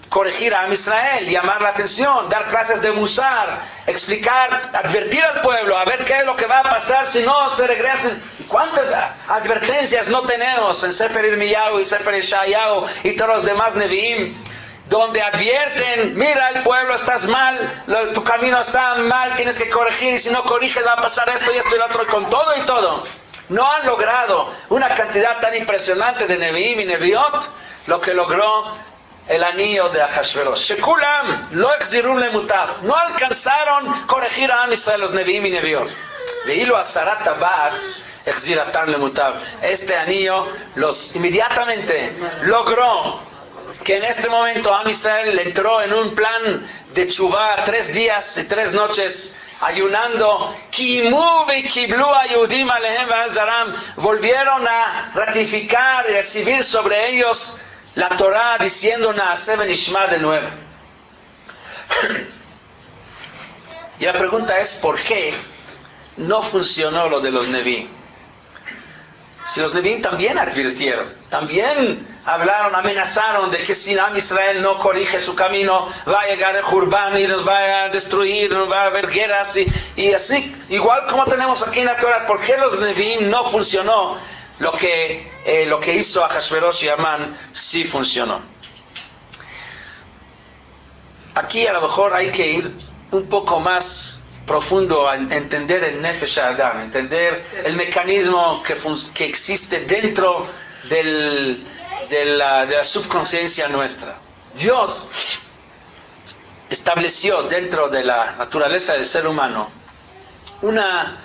corregir a Am Israel, llamar la atención, dar clases de Musar, explicar, advertir al pueblo, a ver qué es lo que va a pasar si no se regresan. ¿Cuántas advertencias no tenemos en Sefer Irmiyahu y Sefer Yeshayahu y todos los demás Nevi'im, donde advierten: mira, el pueblo, estás mal, tu camino está mal, tienes que corregir, y si no corriges va a pasar esto y esto y lo otro, con todo y todo. No han logrado una cantidad tan impresionante de Nevi'im y Neviot lo que logró el anillo de Ahasverosh. Shekulam lo exzirun lemutav, no alcanzaron corregir a Am Israel, los Nevi'im y Neviot. Veilo asarat tabat exziratan lemutav. Este anillo inmediatamente logró que en este momento Am Israel entró en un plan de teshuvah, 3 días y 3 noches ayunando. Kimu v'kiblu hayudim alehem ve'al zaram, volvieron a ratificar y recibir sobre ellos la Torah, diciendo Naaseh v'nishma de nuevo. Y la pregunta es: ¿por qué no funcionó lo de los Nevi'im? Si los Nevi'im también advirtieron, también hablaron, amenazaron de que si Am Israel no corrige su camino, va a llegar el Jurban y nos va a destruir, nos va a haber guerras y así, igual como tenemos aquí en la Torah. ¿Por qué los Nevi'im no funcionó? Lo que hizo Ahasverosh y Amán sí funcionó. Aquí a lo mejor hay que ir un poco más profundo a entender el Nefesh Adam, entender el mecanismo que existe dentro de la subconsciencia nuestra. Dios estableció dentro de la naturaleza del ser humano una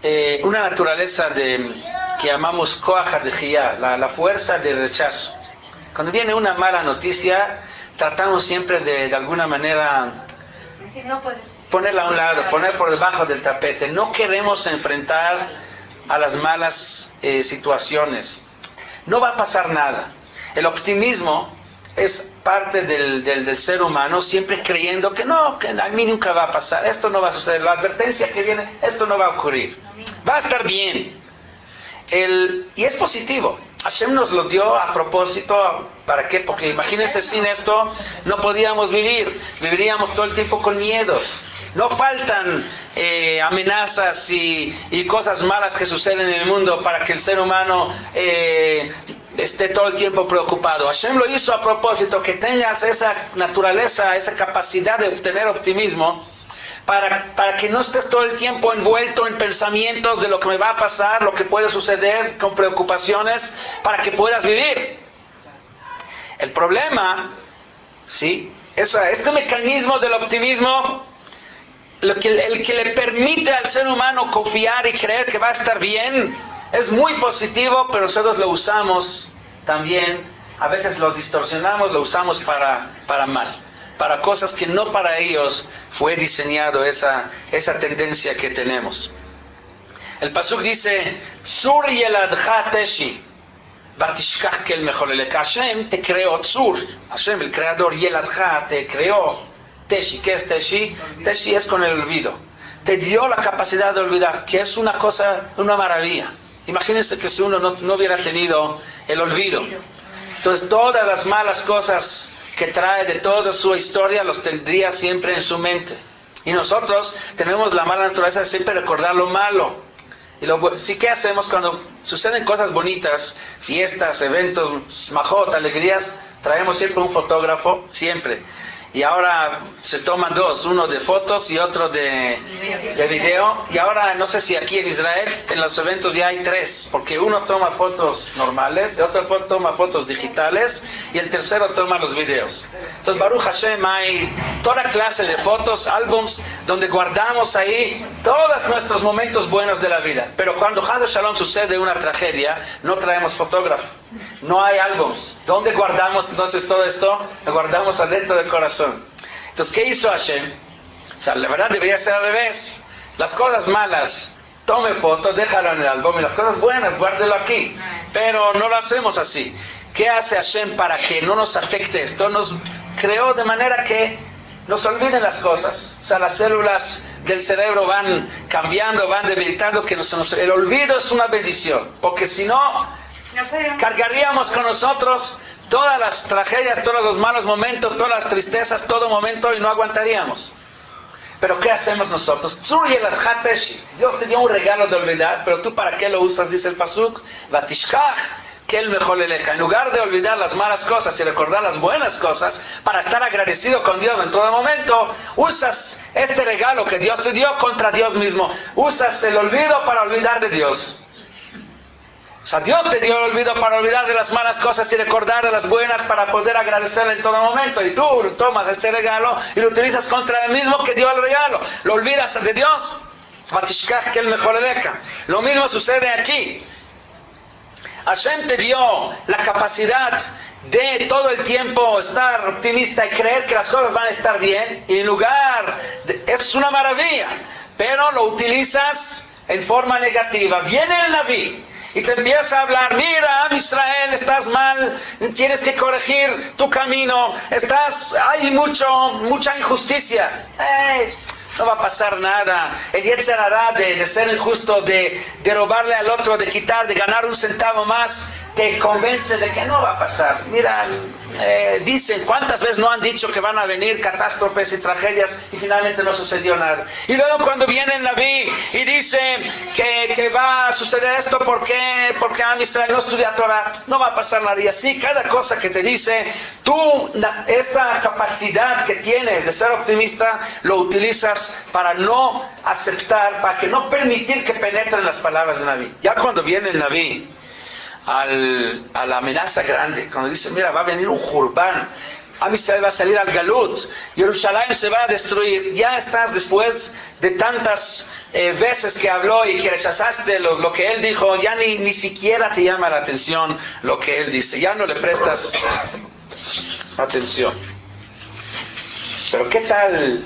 naturaleza que llamamos Koach HaDechiyah, la fuerza de rechazo. Cuando viene una mala noticia, tratamos siempre de alguna manera ponerla a un lado, poner por debajo del tapete. No queremos enfrentar a las malas situaciones. No va a pasar nada. El optimismo es parte del ser humano, siempre creyendo que no, que a mí nunca va a pasar, esto no va a suceder, la advertencia que viene, esto no va a ocurrir, va a estar bien. Y es positivo. Hashem nos lo dio a propósito. ¿Para qué? Porque imagínense, sin esto no podíamos vivir, viviríamos todo el tiempo con miedos. No faltan amenazas y cosas malas que suceden en el mundo para que el ser humano esté todo el tiempo preocupado. Hashem lo hizo a propósito, que tengas esa naturaleza, esa capacidad de obtener optimismo, para que no estés todo el tiempo envuelto en pensamientos de lo que me va a pasar, lo que puede suceder, con preocupaciones, para que puedas vivir. El problema, ¿sí?, este mecanismo del optimismo, el que le permite al ser humano confiar y creer que va a estar bien, es muy positivo, pero nosotros lo usamos también, a veces lo distorsionamos, lo usamos para mal, para cosas que no para ellos fue diseñado esa tendencia que tenemos. El pasuk dice: Tzur yeladcha teshi vatishkach kel mecholeleka. Hashem te creó Tzur, Hashem el creador, yeladcha te creó teshi. ¿Qué es teshi? Teshi es con el olvido. Te dio la capacidad de olvidar, que es una cosa, una maravilla. Imagínense que si uno no hubiera tenido el olvido, entonces todas las malas cosas que trae de toda su historia los tendría siempre en su mente. Y nosotros tenemos la mala naturaleza de siempre recordar lo malo. Sí, ¿qué hacemos cuando suceden cosas bonitas, fiestas, eventos, majot, alegrías? Traemos siempre un fotógrafo, siempre. y ahora se toman dos, uno de fotos y otro de video, y ahora no sé si aquí en Israel en los eventos ya hay tres, porque uno toma fotos normales, el otro toma fotos digitales y el tercero toma los videos. Entonces Baruch Hashem hay toda clase de fotos, álbums, donde guardamos ahí todos nuestros momentos buenos de la vida, pero cuando Chas Shalom sucede una tragedia, no traemos fotógrafo, no hay álbums. ¿Dónde guardamos entonces todo esto? Lo guardamos adentro del corazón. Entonces, ¿qué hizo Hashem? O sea, la verdad debería ser al revés. Las cosas malas, tome foto, déjalo en el álbum, y las cosas buenas, guárdelo aquí. Pero no lo hacemos así. ¿Qué hace Hashem para que no nos afecte esto? Nos creó de manera que nos olviden las cosas. O sea, las células del cerebro van cambiando, van debilitando, que el olvido es una bendición, porque si no, cargaríamos con nosotros todas las tragedias, todos los malos momentos, todas las tristezas, todo momento, y no aguantaríamos. Pero ¿qué hacemos nosotros? Dios te dio un regalo de olvidar, pero tú ¿para qué lo usas? Dice el Pasuk, Vatishkach Kel Mejoleleca. En lugar de olvidar las malas cosas y recordar las buenas cosas, para estar agradecido con Dios en todo momento, usas este regalo que Dios te dio contra Dios mismo. Usas el olvido para olvidar de Dios. O sea, Dios te dio el olvido para olvidar de las malas cosas y recordar de las buenas para poder agradecerle en todo momento. Y tú tomas este regalo y lo utilizas contra el mismo que dio el regalo. Lo olvidas de Dios. Lo mismo sucede aquí. Hashem te dio la capacidad de todo el tiempo estar optimista y creer que las cosas van a estar bien. Y en lugar es una maravilla, pero lo utilizas en forma negativa. Viene el Naví y te empieza a hablar, mira, Israel, estás mal, tienes que corregir tu camino, hay mucha injusticia. No va a pasar nada. El Yetzer Hara de ser injusto, de robarle al otro, de quitar, de ganar un centavo más, te convence de que no va a pasar. Mira, dicen, ¿cuántas veces no han dicho que van a venir catástrofes y tragedias y finalmente no sucedió nada? Y luego cuando viene el Naví y dice que va a suceder esto porque Am Israel no estudia Torah, no va a pasar nada. Y así cada cosa que te dice, tú esta capacidad que tienes de ser optimista lo utilizas para no aceptar, para que no permitir que penetren las palabras del Naví. Ya cuando viene el Naví a la amenaza grande, cuando dice, mira, va a venir un Jurban, Am Israel va a salir al Galut, Jerusalén se va a destruir, ya estás después de tantas veces que habló y que rechazaste lo que él dijo, ya ni siquiera te llama la atención lo que él dice, ya no le prestas atención. Pero ¿qué tal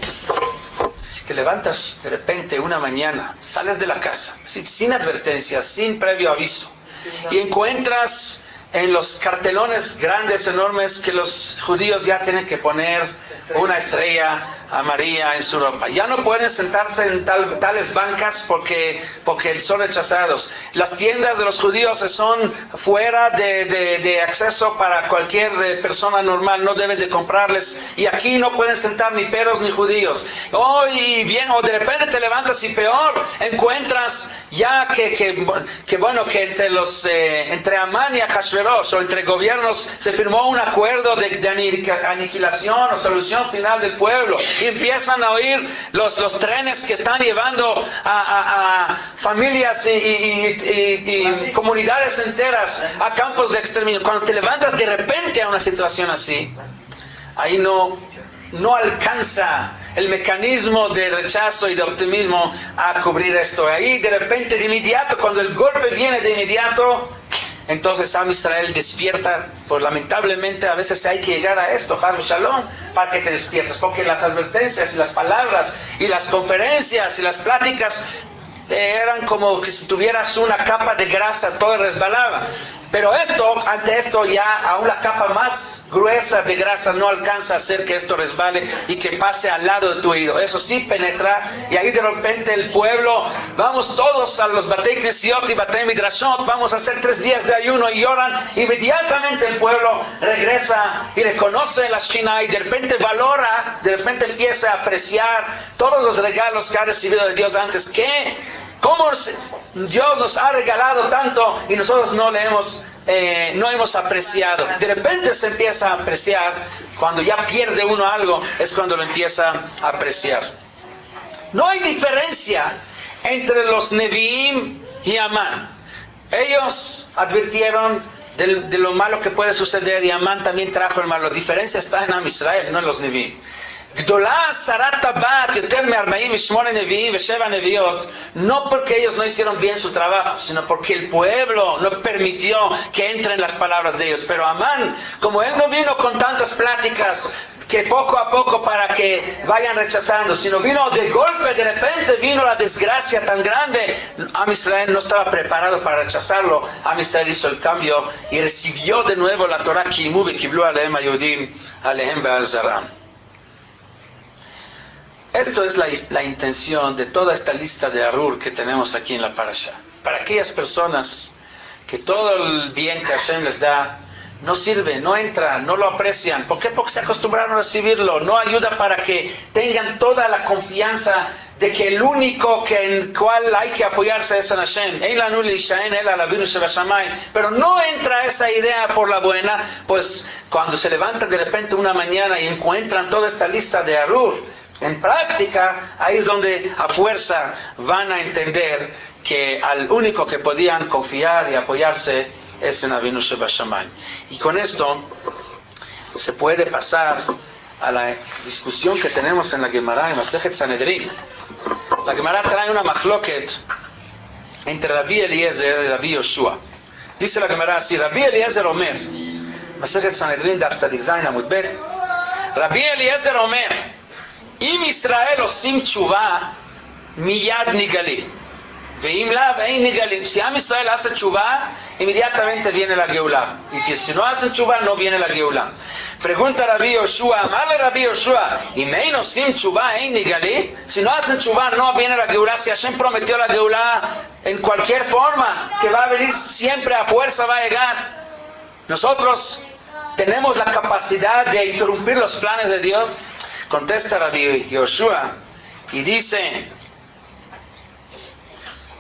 si te levantas de repente una mañana, sales de la casa, sin advertencia, sin previo aviso, y encuentras en los cartelones grandes, enormes, que los judíos ya tienen que poner una estrella amarilla en su ropa? Ya no pueden sentarse en tales bancas porque son rechazados. Las tiendas de los judíos son fuera de acceso para cualquier persona normal, no deben de comprarles, y aquí no pueden sentar ni peros ni judíos. O de repente te levantas y peor, encuentras ya que entre Amán y Ahasverosh, o entre gobiernos, se firmó un acuerdo de aniquilación o solución final del pueblo, y empiezan a oír los trenes que están llevando a familias y comunidades enteras a campos de exterminio. Cuando te levantas de repente a una situación así, ahí no alcanza el mecanismo de rechazo y de optimismo a cubrir esto. Ahí de repente, de inmediato, cuando el golpe viene de inmediato, entonces Am Israel despierta. Pues lamentablemente a veces hay que llegar a esto, Chas Shalom, para que te despiertes, porque las advertencias y las palabras y las conferencias y las pláticas eran como que si tuvieras una capa de grasa, todo resbalaba. Pero ante esto ya aún la capa más gruesa de grasa no alcanza a hacer que esto resbale y que pase al lado de tu oído. Eso sí penetra, y ahí de repente el pueblo, vamos todos a los Batei Knesiot y Batei Midrashot, vamos a hacer 3 días de ayuno y lloran. Inmediatamente el pueblo regresa y reconoce la Shina, y de repente valora, de repente empieza a apreciar todos los regalos que ha recibido de Dios antes. ¿Cómo Dios nos ha regalado tanto y nosotros no le hemos no hemos apreciado. De repente se empieza a apreciar, cuando ya pierde uno algo, es cuando lo empieza a apreciar. No hay diferencia entre los Nevi'im y Amán. Ellos advirtieron de lo malo que puede suceder y Amán también trajo el mal. La diferencia está en Am Israel, no en los Nevi'im. גדולה שרת הבת יותר מ-48 נביאים ו7 נביאות, no porque ellos no hicieron bien su trabajo, sino porque el pueblo no permitió que entren las palabras de ellos. Pero Amán, como él no vino con tantas pláticas que poco a poco para que vayan rechazando, sino vino de golpe, de repente vino la desgracia tan grande, Am Israel no estaba preparado para rechazarlo. Am Israel hizo el cambio y recibió de nuevo la Torah Kimu v'kiblu alehem hayudim alehem be'azaram. Esto es la intención de toda esta lista de Arur que tenemos aquí en la Parashá. Para aquellas personas que todo el bien que Hashem les da no sirve, no entra, no lo aprecian. ¿Por qué? Porque se acostumbraron a recibirlo. No ayuda para que tengan toda la confianza de que el único en el cual hay que apoyarse es en Hashem. Pero no entra esa idea por la buena, pues cuando se levantan de repente una mañana y encuentran toda esta lista de Arur, en práctica, ahí es donde a fuerza van a entender que al único que podían confiar y apoyarse es en Avinu Shebashamayim. Y con esto se puede pasar a la discusión que tenemos en la Gemara, en Masechet Sanedrin. La Gemara trae una machloket entre Rabbi Eliezer y Rabbi Yoshua. Dice la Gemara así: Rabbi Eliezer Omer, Masechet Sanedrin, Daf Tzadik Zayin Amud Bet, Rabbi Eliezer Omer, אם ישראל עושים תשובה, מיד נגלים. ואם לאו, אין נגלים. Si Am Israel hace teshuvah, inmediatamente viene la Geulah. Y si no hacen teshuvah, no viene la Geulah. Pregunta Rabbi Yoshua, amarle Rabbi Yoshua, אם אין עושים תשובה, אין נגלים? Si no hacen teshuvah, no viene la Geulah. Si Hashem prometió la Geulah en cualquier forma, que va a venir siempre a fuerza, va a llegar. Nosotros tenemos la capacidad de interrumpir los planes de Dios. Contesta Rabbi Yoshua y dice: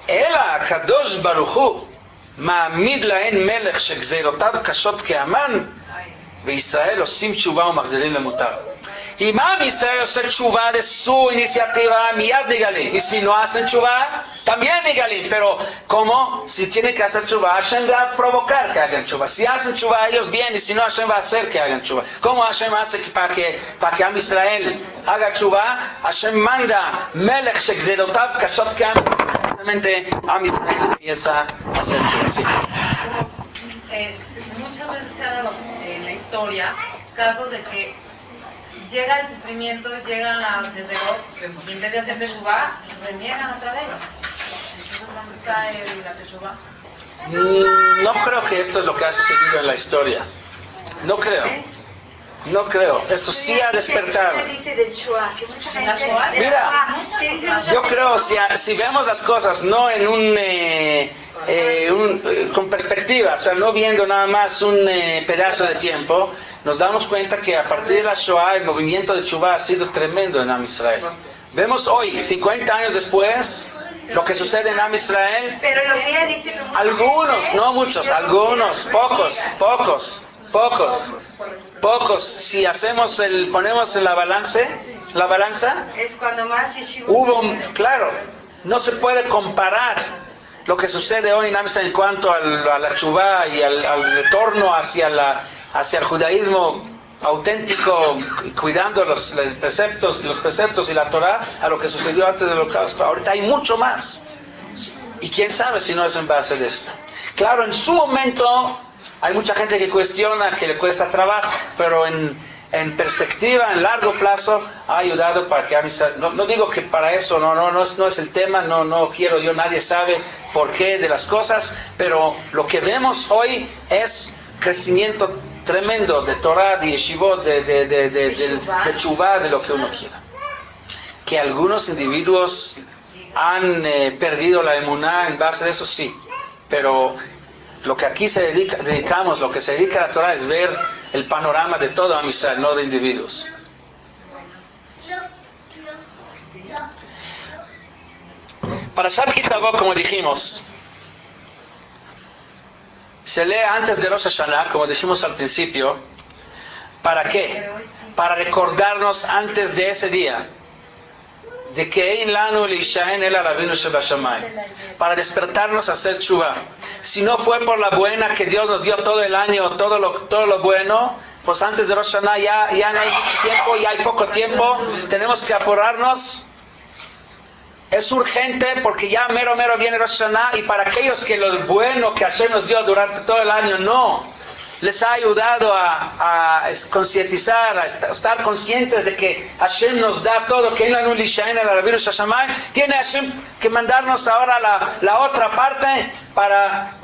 Ela Kadosh Baruch Hu ma'amid lahen melech shegzerotav kashot ke'aman וישראל עושים תשובה ומחזירים למוטב. אם עם ישראל עושה תשובה de su iniciativa, מיד נגלים. Y si no hacen teshuvah, también niggalim. Pero, ¿cómo? Si tienen que hacer teshuvah, Hashem va a provocar que hagan teshuvah. Si hacen teshuvah, ellos bien, y si no, Hashem va a hacer que hagan teshuvah. ¿Cómo Hashem hace para que Am Israel haga teshuvah? Hashem manda melech shegzerotav kashot ke'aman. Realmente, Am Israel empieza a hacer teshuvah. Sí. Muchas veces se ha dado en la historia casos de que llega el sufrimiento, llegan las desderos, y en vez de hacer teshuvah, reniegan otra vez. Entonces, ¿dónde está la teshuvah? No creo que esto es lo que ha sucedido en la historia. No creo. No creo. Esto sí ha despertado. Mira, yo creo, si vemos las cosas no en con perspectiva, o sea, no viendo nada más un pedazo de tiempo, nos damos cuenta que a partir de la Shoah el movimiento de teshuvah ha sido tremendo en Am Israel. Vemos hoy, 50 años después, lo que sucede en Am Israel. Pero lo que ella dice, algunos, no muchos, algunos, pocos. Si ponemos en la balanza, es cuando más claro, no se puede comparar lo que sucede hoy en Am Israel en cuanto a la teshuvah y al retorno hacia el judaísmo auténtico, cuidando los preceptos y la Torah, a lo que sucedió antes del Holocausto. Ahorita hay mucho más. Y quién sabe si no es en base de esto. Claro, en su momento hay mucha gente que cuestiona, que le cuesta trabajo, pero en perspectiva, en largo plazo, ha ayudado para que Am Israel, no digo que para eso, no es el tema, no quiero yo, nadie sabe por qué de las cosas, pero lo que vemos hoy es crecimiento tremendo de Torah, de yeshivot, de teshuvah, de lo que uno quiera. Que algunos individuos han perdido la emuná en base a eso, sí, pero lo que aquí dedicamos, lo que se dedica a la Torah es ver el panorama de todo Am Israel, no de individuos. Para Parashat Ki Tavo, como dijimos, se lee antes de Rosh Hashanah, como dijimos al principio. ¿Para qué? Para recordarnos antes de ese día de que para despertarnos a hacer tshuva. Si no fue por la buena que Dios nos dio todo el año, todo lo bueno, pues antes de Rosh Hashanah ya no hay mucho tiempo, ya hay poco tiempo, tenemos que apurarnos. Es urgente porque ya mero viene Rosh Hashanah, y para aquellos que lo bueno que Hashem nos dio durante todo el año no les ha ayudado a concientizar, a estar conscientes de que Hashem nos da todo, que tiene Hashem que mandarnos ahora la otra parte para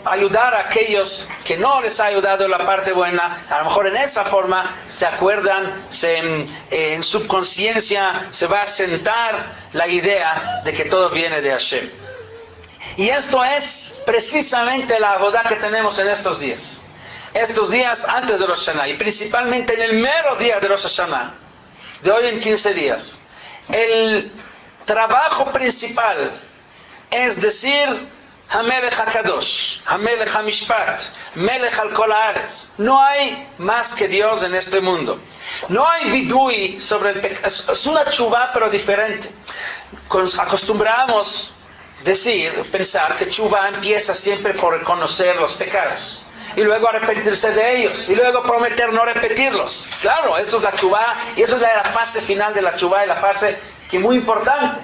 ayudar a aquellos que no les ha ayudado la parte buena. A lo mejor en esa forma se acuerdan, en subconsciencia se va a sentar la idea de que todo viene de Hashem. Y esto es precisamente la avodah que tenemos en estos días. Estos días antes de Rosh Hashanah, y principalmente en el mero día de Rosh Hashanah, de hoy en 15 días, el trabajo principal es decir Hamelech HaKadosh, Hamelech HaMishpat, Melech al Kol Haaretz. No hay más que Dios en este mundo. No hay vidui sobre el pecado. Es una tshuva pero diferente. Acostumbramos pensar que tshuva empieza siempre por reconocer los pecados y luego arrepentirse de ellos, y luego prometer no repetirlos. Claro, esto es la tshuva, y eso es la fase final de la tshuva, y la fase que es muy importante.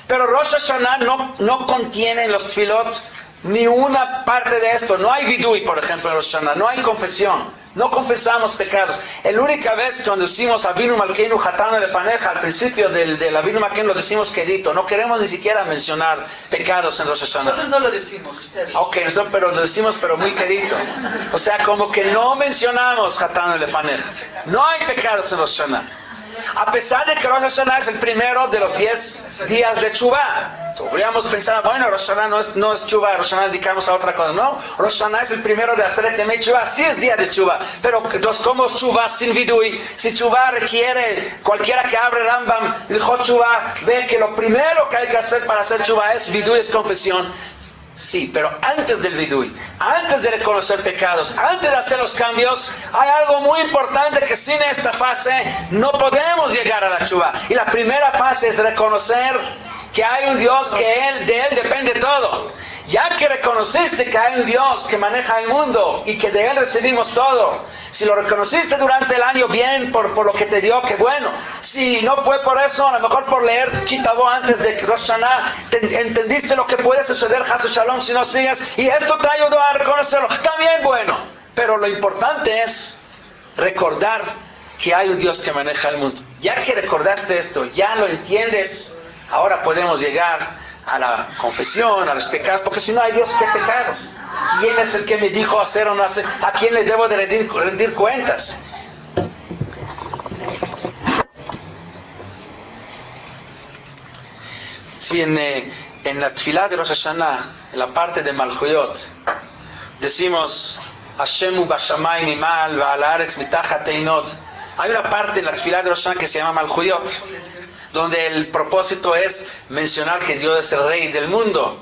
Pero Rosh Hashanah no contiene en los tefilot ni una parte de esto. No hay vidui, por ejemplo, en Rosh Hashanah, no hay confesión, no confesamos pecados. La única vez cuando decimos Avinu Malkeinu Chatanu Lefaneja, al principio del Avinu Malkeinu lo decimos quedito, no queremos ni siquiera mencionar pecados en Rosh Hashanah. Nosotros no lo decimos, ustedes. Ok, pero lo decimos pero muy quedito. O sea, como que no mencionamos Chatanu Lefaneja. No hay pecados en Rosh Hashanah. A pesar de que Rosh Hashanah es el primero de los 10 días de Tshuva. Podríamos pensar, bueno, Rosh Hashanah no es Tshuva, Rosh Hashanah dedicamos a otra cosa. No, Rosh Hashanah es el primero de Aseret Yemei Tshuva, sí es día de Tshuva. Pero entonces, ¿cómo es Tshuva sin vidui? Si Tshuva requiere, cualquiera que abre Rambam, dijo Tshuva, ve que lo primero que hay que hacer para hacer Tshuva es vidui, es confesión. Sí, pero antes del vidui, antes de reconocer pecados, antes de hacer los cambios, hay algo muy importante que sin esta fase no podemos llegar a la tshuva. Y la primera fase es reconocer que hay un Dios, que de Él depende todo. Ya que reconociste que hay un Dios que maneja el mundo y que de Él recibimos todo, si lo reconociste durante el año, bien, por lo que te dio, qué bueno. Si no fue por eso, a lo mejor por leer Kitabo antes de Rosh Hashanah, entendiste lo que puede suceder, Hasu Shalom, si no sigues, y esto te ayudó a reconocerlo, también bueno. Pero lo importante es recordar que hay un Dios que maneja el mundo. Ya que recordaste esto, ya lo entiendes, ahora podemos llegar a la confesión, a los pecados, porque si no hay Dios, ¿qué pecados? ¿Quién es el que me dijo hacer o no hacer? ¿A quién le debo de rendir cuentas? Si en la tefilá de Rosh Hashanah, en la parte de Malchuyot, decimos Hashemu bashamayim mimal va'al haaretz mitachat einot. Hay una parte en la tefilá de Rosh Hashanah que se llama Malchuyot, donde el propósito es mencionar que Dios es el rey del mundo.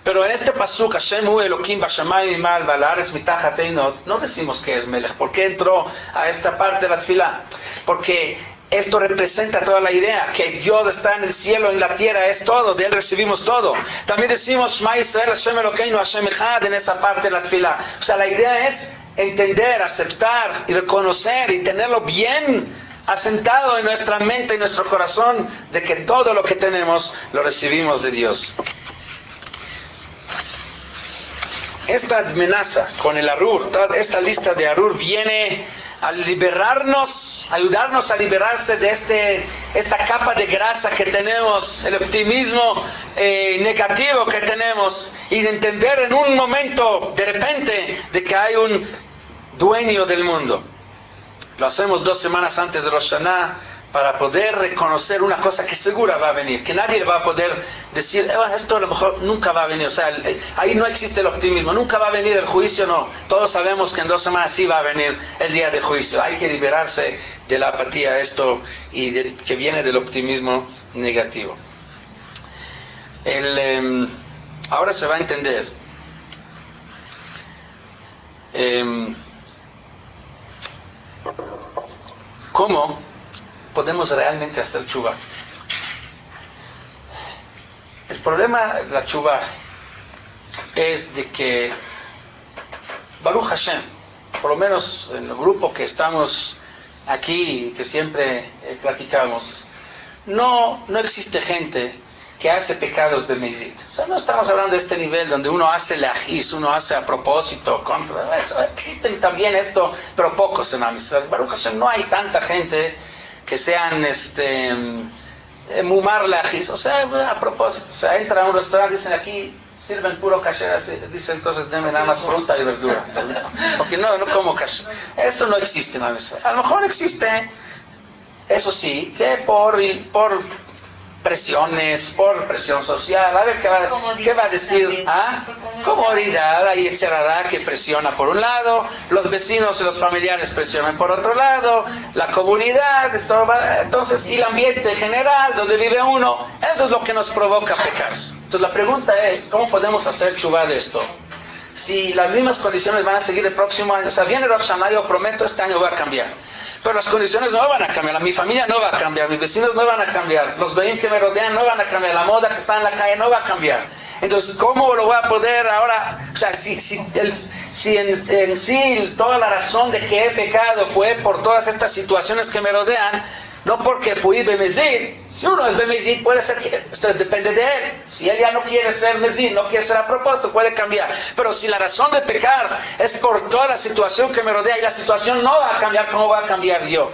Pero en este pasuk, Hashem hu Elokim bashamayim mimal va'al haaretz mitachat einot, no decimos que es Melech. ¿Por qué entró a esta parte de la tefilá? Porque esto representa toda la idea, que Dios está en el cielo, en la tierra, es todo, de Él recibimos todo. También decimos Shema Yisrael, Hashem Elokeinu, Hashem Echad, en esa parte de la tefilá. O sea, la idea es entender, aceptar y reconocer y tenerlo bien asentado en nuestra mente y nuestro corazón, de que todo lo que tenemos lo recibimos de Dios. Esta amenaza con el Arur, toda esta lista de Arur viene a liberarnos, ayudarnos a liberarse de esta capa de grasa que tenemos, el optimismo negativo que tenemos, y de entender en un momento, de repente, de que hay un dueño del mundo. Lo hacemos 2 semanas antes de Rosh Hashanah para poder reconocer una cosa que segura va a venir, que nadie va a poder decir, esto a lo mejor nunca va a venir. O sea, ahí no existe el optimismo, nunca va a venir el juicio, no. Todos sabemos que en 2 semanas sí va a venir el día de juicio. Hay que liberarse de la apatía, esto, y que viene del optimismo negativo. Ahora se va a entender ¿Cómo podemos realmente hacer tshuva? El problema de la tshuva es de que Baruch Hashem, por lo menos en el grupo que estamos aquí y que siempre platicamos, no existe gente que hace pecados de Mezid. O sea, no estamos hablando de este nivel donde uno hace lajis, uno hace a propósito, contra eso. Existen también esto, pero pocos en Am Yisrael. Baruch Hashem, no hay tanta gente que sean mumar lajis, o sea, a propósito. O sea, entra a un restaurante y dicen aquí sirven puro kasher, dicen entonces denme nada más fruta y verdura. Porque no como kasher. Eso no existe en Am Yisrael. A lo mejor existe, eso sí, que por presiones, por presión social, a ver qué va a decir, comodidad, ahí etcétera, que presiona por un lado, los vecinos y los familiares presionan por otro lado, la comunidad, entonces, y el ambiente general donde vive uno, eso es lo que nos provoca pecar. Entonces la pregunta es, ¿cómo podemos hacer tshuva de esto? Si las mismas condiciones van a seguir el próximo año, o sea, viene Rosh Hashanah, yo prometo, este año va a cambiar. Pero las condiciones no van a cambiar, mi familia no va a cambiar, mis vecinos no van a cambiar, los veín que me rodean no van a cambiar, la moda que está en la calle no va a cambiar. Entonces, ¿cómo lo voy a poder ahora? O sea, si en sí toda la razón de que he pecado fue por todas estas situaciones que me rodean, no porque fui bemezid. Si uno es bemezid, puede ser que esto depende de él. Si él ya no quiere ser mezid, no quiere ser a propósito, puede cambiar. Pero si la razón de pecar es por toda la situación que me rodea y la situación no va a cambiar, ¿cómo va a cambiar yo?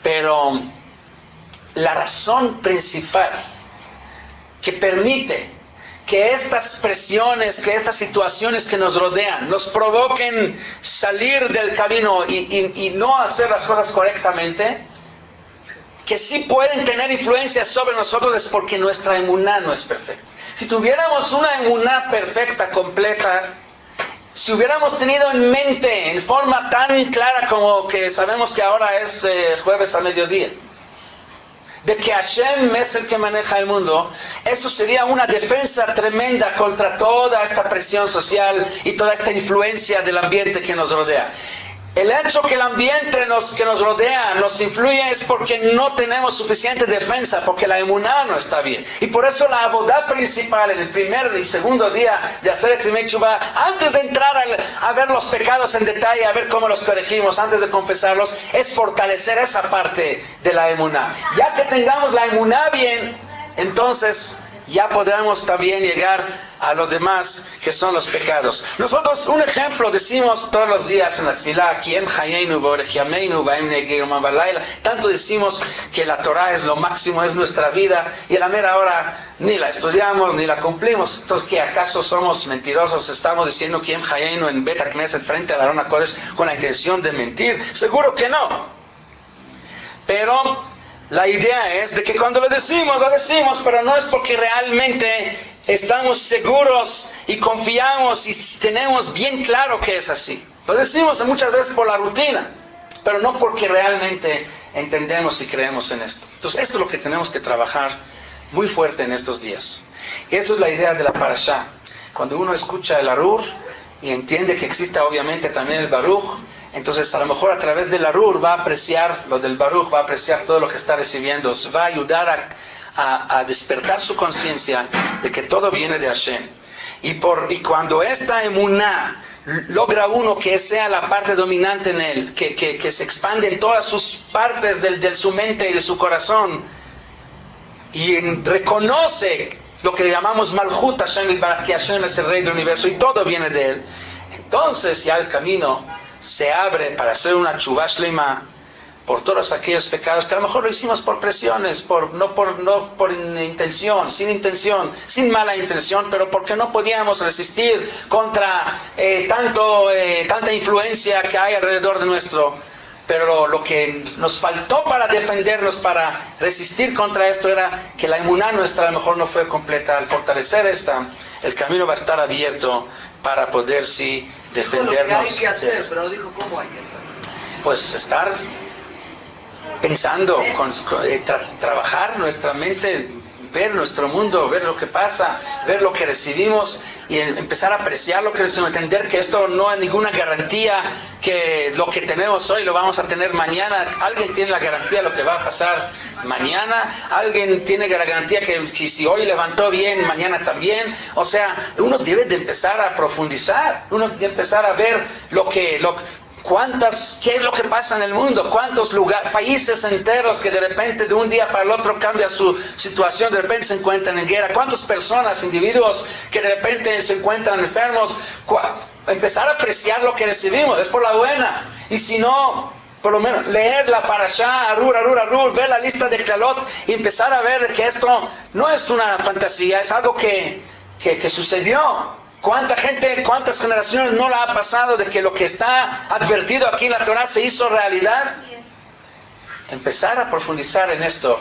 Pero la razón principal que permite que estas presiones, que estas situaciones que nos rodean, nos provoquen salir del camino y no hacer las cosas correctamente, que sí pueden tener influencia sobre nosotros, es porque nuestra emuná no es perfecta. Si tuviéramos una emuná perfecta, completa, si hubiéramos tenido en mente, en forma tan clara como que sabemos que ahora es jueves a mediodía, de que Hashem es el que maneja el mundo, eso sería una defensa tremenda contra toda esta presión social y toda esta influencia del ambiente que nos rodea. El hecho que el ambiente que nos rodea nos influye es porque no tenemos suficiente defensa, porque la emuná no está bien. Y por eso la abodá principal en el primer y segundo día de hacer el Timei Tshuva, antes de entrar a ver los pecados en detalle, a ver cómo los corregimos, antes de confesarlos, es fortalecer esa parte de la emuná. Ya que tengamos la emuná bien, entonces ya podremos también llegar a los demás que son los pecados. Nosotros un ejemplo decimos todos los días en la tefilá, tanto decimos que la Torah es lo máximo, es nuestra vida, y a la mera hora ni la estudiamos ni la cumplimos. Entonces, ¿qué acaso somos mentirosos? Estamos diciendo Kiem Hayenu en Bet HaKnesset frente a la Arona Kodesh con la intención de mentir. Seguro que no. Pero la idea es de que cuando lo decimos, pero no es porque realmente estamos seguros y confiamos y tenemos bien claro que es así. Lo decimos muchas veces por la rutina, pero no porque realmente entendemos y creemos en esto. Entonces, esto es lo que tenemos que trabajar muy fuerte en estos días. Y esto es la idea de la parashá. Cuando uno escucha el Arur y entiende que existe obviamente también el Baruch, entonces a lo mejor a través del Arur va a apreciar lo del Baruch, va a apreciar todo lo que está recibiendo, va a ayudar a despertar su conciencia de que todo viene de Hashem. Y cuando esta emuná logra uno que sea la parte dominante en él, que se expande en todas sus partes de su mente y de su corazón, y reconoce lo que llamamos Malchut Hashem, que Hashem es el Rey del Universo y todo viene de él, entonces ya el camino se abre para hacer una tshuva shlema por todos aquellos pecados que a lo mejor lo hicimos por presiones, no por intención, sin mala intención, pero porque no podíamos resistir contra tanta influencia que hay alrededor de nuestro. Pero lo que nos faltó para defendernos, para resistir contra esto, era que la emuná nuestra a lo mejor no fue completa. Al fortalecer esta, el camino va a estar abierto para poder sí defendernos. Lo que hay que hacer, pero no dijo cómo hay que hacer. Pues estar pensando, trabajar nuestra mente ver nuestro mundo, ver lo que pasa, ver lo que recibimos y empezar a apreciar lo que recibimos, entender que esto no es ninguna garantía que lo que tenemos hoy lo vamos a tener mañana. Alguien tiene la garantía de lo que va a pasar mañana, alguien tiene la garantía que si hoy levantó bien, mañana también. O sea, uno debe de empezar a profundizar, uno debe empezar a ver qué es lo que pasa en el mundo, cuántos lugares, países enteros que de repente de un día para el otro cambia su situación, de repente se encuentran en guerra, cuántas personas, individuos que de repente se encuentran enfermos. Empezar a apreciar lo que recibimos, es por la buena, y si no, por lo menos leer la parashá, Arur, ver la lista de Klalot y empezar a ver que esto no es una fantasía, es algo que sucedió. ¿Cuánta gente, cuántas generaciones no la ha pasado de que lo que está advertido aquí en la Torah se hizo realidad? Empezar a profundizar en esto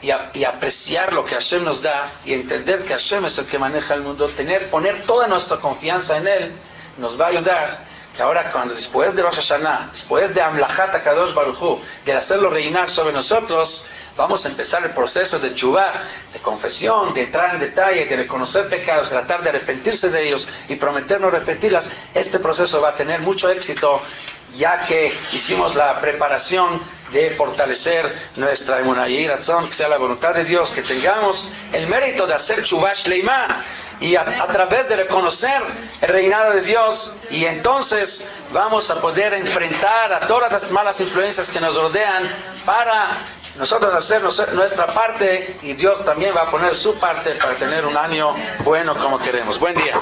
y apreciar lo que Hashem nos da y entender que Hashem es el que maneja el mundo, poner toda nuestra confianza en Él, nos va a ayudar. Que ahora después de Rosh Hashanah, después de Amlachat HaKadosh Baruj Hu, de hacerlo reinar sobre nosotros, vamos a empezar el proceso de teshuvah, de confesión, de entrar en detalle, de reconocer pecados, tratar de arrepentirse de ellos y prometer no repetirlas. Este proceso va a tener mucho éxito, ya que hicimos la preparación de fortalecer nuestra emunah y razón, que sea la voluntad de Dios, que tengamos el mérito de hacer teshuvah shleimah, y a través de reconocer el reinado de Dios, y entonces vamos a poder enfrentar a todas las malas influencias que nos rodean para nosotros hacer nuestra parte, y Dios también va a poner su parte para tener un año bueno como queremos. Buen día.